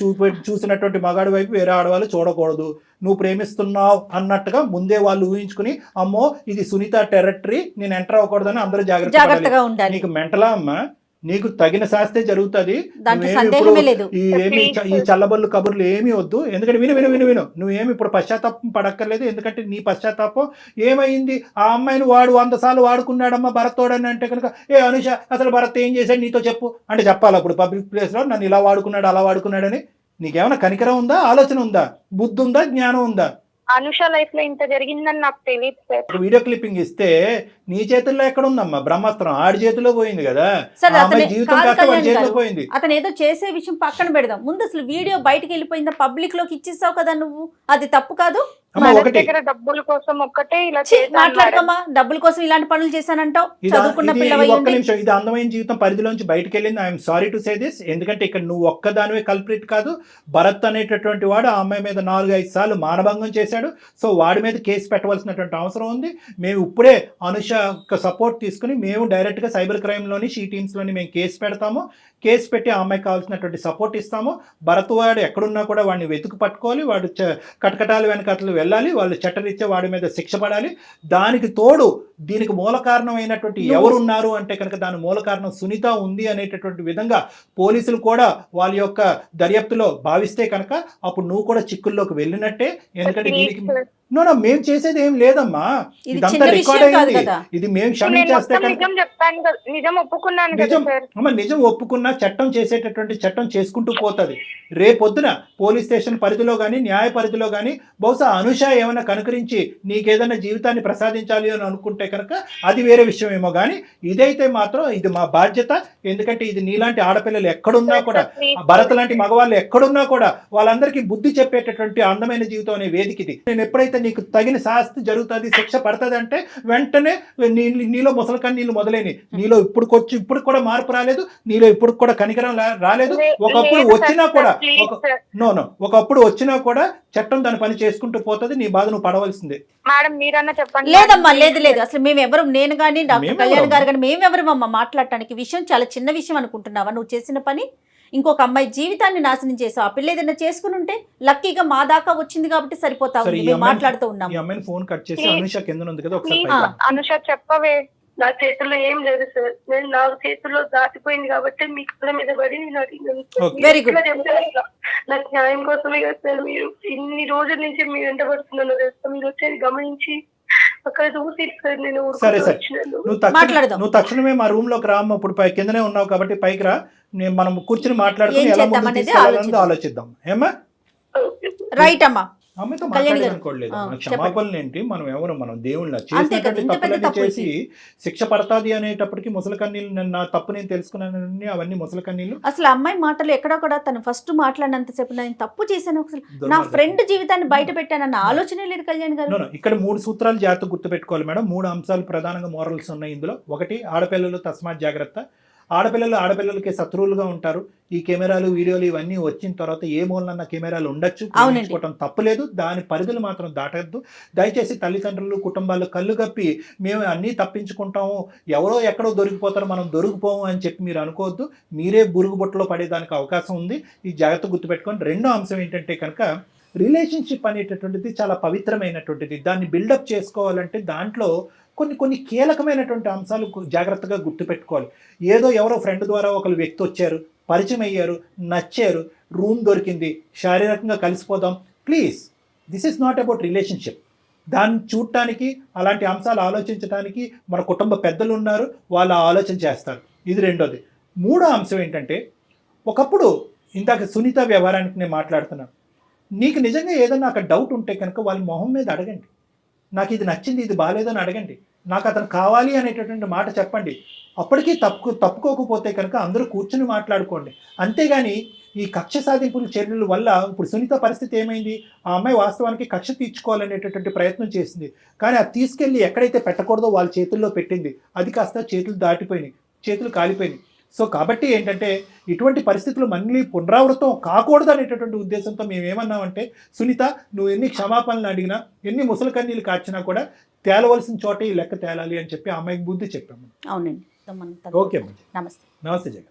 చూసినటువంటి మగాడి వైపు వేరే ఆడవాళ్ళు చూడకూడదు. నువ్వు ప్రేమిస్తున్నావు అన్నట్టుగా ముందే వాళ్ళు ఊహించుకుని, అమ్మో ఇది సునీత టెరిటరీ, నేను ఎంటర్ అవ్వకూడదని అందరూ జాగ్రత్తగా ఉండాలి. నీకు మెంటలా అమ్మా? నీకు తగిన శాస్తే జరుగుతుంది. ఈ చల్లబల్లు కబుర్లు ఏమీ వద్దు. ఎందుకంటే విను విను విను విను నువ్వేమి ఇప్పుడు పశ్చాత్తాపం పడక్కర్లేదు. ఎందుకంటే నీ పశ్చాత్తాపం ఏమైంది? ఆ అమ్మాయిని వాడు 100 సార్లు వాడుకున్నాడమ్మా భరత్తోడని అంటే కనుక, ఏ అనుష అసలు భరత్ ఏం చేశాడు నీతో చెప్పు అంటే చెప్పాలి. అప్పుడు పబ్లిక్ ప్లేస్లో నన్ను ఇలా వాడుకున్నాడు అలా వాడుకున్నాడని నీకేమైనా కనికరం ఉందా? ఆలోచన ఉందా? బుద్ధి ఉందా? జ్ఞానం ఉందా? అనుష లైఫ్ లో ఇంత జరిగిందని నాకు తెలియదు సార్. వీడియో క్లిప్పింగ్ ఇస్తే నీ చేతుల్లో ఎక్కడ ఉందమ్మా బ్రహ్మాస్త్రం? ఆడి చేతిలో పోయింది కదా, జీవితం కాస్త వాడి చేతిలో పోయింది. అతను ఏదో చేసే విషయం పక్కన పెడదాం, ముందు అసలు వీడియో బయటకు వెళ్ళిపోయిందా, పబ్లిక్ లోకి ఇచ్చేసావు కదా నువ్వు, అది తప్పు కాదు. డబ్బుల కోసం ఒక్కటే ఇలా మాట్లాడకమ్మా, డబ్బుల కోసం ఇలాంటి పనులు చేశానంటావు. చదువుకున్న ఒక్క నిమిషం, ఇది అందమైన జీవితం పరిధిలోంచి బయటకు వెళ్ళింది. I'm sorry to say this. ఎందుకంటే ఇక్కడ నువ్వు ఒక్కదానివే కల్ప్రిట్ కాదు. భరత్ అనేటటువంటి వాడు ఆ అమ్మాయి మీద 4-5 సార్లు మానభంగం చేశాడు. సో వాడి మీద కేసు పెట్టవలసినటువంటి అవసరం ఉంది. మేము ఇప్పుడే అనుష సపోర్ట్ తీసుకుని మేము డైరెక్ట్గా సైబర్ క్రైమ్లోని షీ టీమ్స్లోని మేము కేసు పెడతాము. కేసు పెట్టి ఆ అమ్మాయికి కావాల్సినటువంటి సపోర్ట్ ఇస్తాము. భరత్ వాడు ఎక్కడున్నా కూడా వాడిని వెతుకు పట్టుకోవాలి, వాడు కటకటాలు వెనకట్లు వెళ్ళాలి, వాళ్ళు చట్టరీత్యా వాడి మీద శిక్ష పడాలి. దానికి తోడు దీనికి మూల కారణమైనటువంటి ఎవరున్నారు అంటే కనుక దాని మూల కారణం సునీత ఉంది అనేటటువంటి విధంగా పోలీసులు కూడా వాళ్ళ యొక్క దర్యాప్తులో భావిస్తే కనుక అప్పుడు నువ్వు కూడా చిక్కుల్లోకి వెళ్ళినట్టే. ఎందుకంటే దీనికి మేము చేసేది ఏం లేదమ్మా, ఇదంతా రికార్డ్ అయింది. ఇది మేము క్షమించేస్తే నిజం ఒప్పుకున్నా చట్టం చేసేటటువంటి చట్టం చేసుకుంటూ పోతుంది. రేపొద్దున పోలీస్ స్టేషన్ పరిధిలో కానీ న్యాయ పరిధిలో కానీ బహుశా అనుష ఏమైనా కనుకరించి నీకేదైనా జీవితాన్ని ప్రసాదించాలి అని అనుకుంటే కనుక అది వేరే విషయం ఏమో. కానీ ఇదైతే మాత్రం ఇది మా బాధ్యత. ఎందుకంటే ఇది నీలాంటి ఆడపిల్లలు ఎక్కడున్నా కూడా, భరత్ లాంటి మగవాళ్ళు ఎక్కడున్నా కూడా వాళ్ళందరికీ బుద్ధి చెప్పేటటువంటి అందమైన జీవితం అనే వేదిక ఇది. నేను ఎప్పుడైతే నీకు తగిన శాస్తి జరుగుతుంది, శిక్ష పడుతుంది అంటే వెంటనే నీలో ముసలికని నీళ్ళు మొదలైనవి. నీలో ఇప్పుడు కూడా మార్పు రాలేదు, నీలో ఇప్పుడు కూడా కనికరం రాలేదు. ఒకప్పుడు వచ్చినా కూడా చట్టం దాని పని చేసుకుంటూ పోతుంది. నీ బాధ నువ్వు పడవలసిందే. మేడం మీరన్నా చెప్పండి. లేదమ్మా, లేదు అసలు మేమెవరు, నేను కానీ డాక్టర్ కళ్యాణ్ గారు కానీ మేమెవరమ్మా మాట్లాడటానికి? విషయం చాలా చిన్న విషయం అనుకుంటున్నావా? నువ్వు చేసిన పని ఇంకొక అమ్మాయి జీవితాన్ని నాశనం చేసావు. ఆ పిల్ల ఏదైనా చేసుకుని ఉంటే లక్కీగా మా దాకా వచ్చింది కాబట్టి సరిపోతా ఉంది. మేము మాట్లాడుతూ ఉన్నాం. అనుష చెప్పవే. నా చేతుల్లో ఏం లేదు సార్, నేను నా చేతుల్లో దాటిపోయింది కాబట్టి మీ కళ్ళ మీద పడి నేను అడిగాను. Very good. నాకు న్యాయం కోసమే కదా సార్ మీరు ఇన్ని రోజుల నుంచి మీరు వెంట పడుతున్నాను తెలుసా. మీరు వచ్చేది గమనించి అక్కడ చూసి సార్ నేను నువ్వు తక్షణమే మా రూమ్ లోకి రామ్మ. ఇప్పుడు కిందనే ఉన్నావు కాబట్టి పైకి రా, మనం కూర్చుని మాట్లాడుకుని ఎలా ముందుకు తీసుకెళ్ళాలని ఆలోచిద్దాం. ఏమా? రైట్ అమ్మా. అమ్మతో మాట్లాడాలనుకోలేదు. క్షమాపణలు ఏంటి? మనం దేవుళ్ళ చేసినటువంటి తప్పులన్నీ చేసి శిక్ష పడతాది అనేటప్పటికి ముసలి కన్నీళ్ళు, నా తప్పు నేను తెలుసుకున్నానని అవన్నీ ముసలి కన్నీళ్ళు. అసలు అమ్మాయి మాటలు ఎక్కడో కూడా తను ఫస్ట్ మాట్లాడినంతసేపు నేను తప్పు చేశాను, నా ఫ్రెండ్ జీవితాన్ని బయట పెట్టానన్న ఆలోచనే లేదు కళ్యాణ్ గారు. ఇక్కడ 3 సూత్రాలు జాగ్రత్త గుర్తుపెట్టుకోవాలి మేడం. 3 అంశాలు ప్రధానంగా మోరల్స్ ఉన్నాయి ఇందులో. 1, ఆడపిల్లలు తస్మాత్ జాగ్రత్త. ఆడపిల్లలకి శత్రువులుగా ఉంటారు. ఈ కెమెరాలు వీడియోలు ఇవన్నీ వచ్చిన తర్వాత ఏ మూలనన్న కెమెరాలు ఉండొచ్చు, ప్రేమించుకోవటం తప్పులేదు. దాని పరిధులు మాత్రం దాటద్దు. దయచేసి తల్లిదండ్రులు, కుటుంబాలు కళ్ళు కప్పి మేము అన్నీ తప్పించుకుంటాము, ఎవరో ఎక్కడో దొరికిపోతారో మనం దొరికిపోము అని చెప్పి మీరు అనుకోవద్దు. మీరే బురుగుబొట్టలో పడేదానికి అవకాశం ఉంది. ఈ జాగ్రత్త గుర్తుపెట్టుకొని. రెండో అంశం ఏంటంటే కనుక రిలేషన్షిప్ అనేటటువంటిది చాలా పవిత్రమైనటువంటిది. దాన్ని బిల్డప్ చేసుకోవాలంటే దాంట్లో కొన్ని కీలకమైనటువంటి అంశాలు జాగ్రత్తగా గుర్తుపెట్టుకోవాలి. ఏదో ఎవరో ఫ్రెండ్ ద్వారా ఒకరు వ్యక్తి వచ్చారు, పరిచయం అయ్యారు, నచ్చారు, రూమ్ దొరికింది, శారీరకంగా కలిసిపోదాం. Please, this is not about relationship. దాన్ని చూడటానికి, అలాంటి అంశాలు ఆలోచించడానికి మన కుటుంబ పెద్దలు ఉన్నారు, వాళ్ళు ఆలోచన చేస్తారు. ఇది రెండోది. మూడో అంశం ఏంటంటే, ఒకప్పుడు ఇందాక సునీత వ్యవహారానికి నేను మాట్లాడుతున్నాను. నీకు నిజంగా ఏదైనా అక్కడ డౌట్ ఉంటే కనుక వాళ్ళ మొహం మీద అడగండి. నాకు ఇది నచ్చింది, ఇది బాగాలేదని అడగండి. నాకు అతను కావాలి అనేటటువంటి మాట చెప్పండి. అప్పటికీ తప్పుకోకపోతే కనుక అందరూ కూర్చుని మాట్లాడుకోండి. అంతేగాని ఈ కక్ష సాధింపుల చర్యల వల్ల ఇప్పుడు సునీత పరిస్థితి ఏమైంది? ఆ అమ్మాయి వాస్తవానికి కక్ష తీర్చుకోవాలనేటటువంటి ప్రయత్నం చేసింది. కానీ అది తీసుకెళ్ళి ఎక్కడైతే పెట్టకూడదో వాళ్ళ చేతుల్లో పెట్టింది. అది కాస్త చేతులు దాటిపోయినాయి, చేతులు కాలిపోయినాయి. సో కాబట్టి ఏంటంటే ఇటువంటి పరిస్థితులు మళ్ళీ పునరావృతం కాకూడదు అనేటటువంటి ఉద్దేశంతో మేము ఏమన్నామంటే, సునీత నువ్వు ఎన్ని క్షమాపణలు అడిగినా, ఎన్ని ముసలి కన్నీళ్ళు కార్చినా కూడా తేలవలసిన చోటే ఈ లెక్క తేలాలి అని చెప్పి ఆ అమ్మాయికి బుద్ధి చెప్పాము. అవునండి. ఓకే. నమస్తే. నమస్తే జగన్.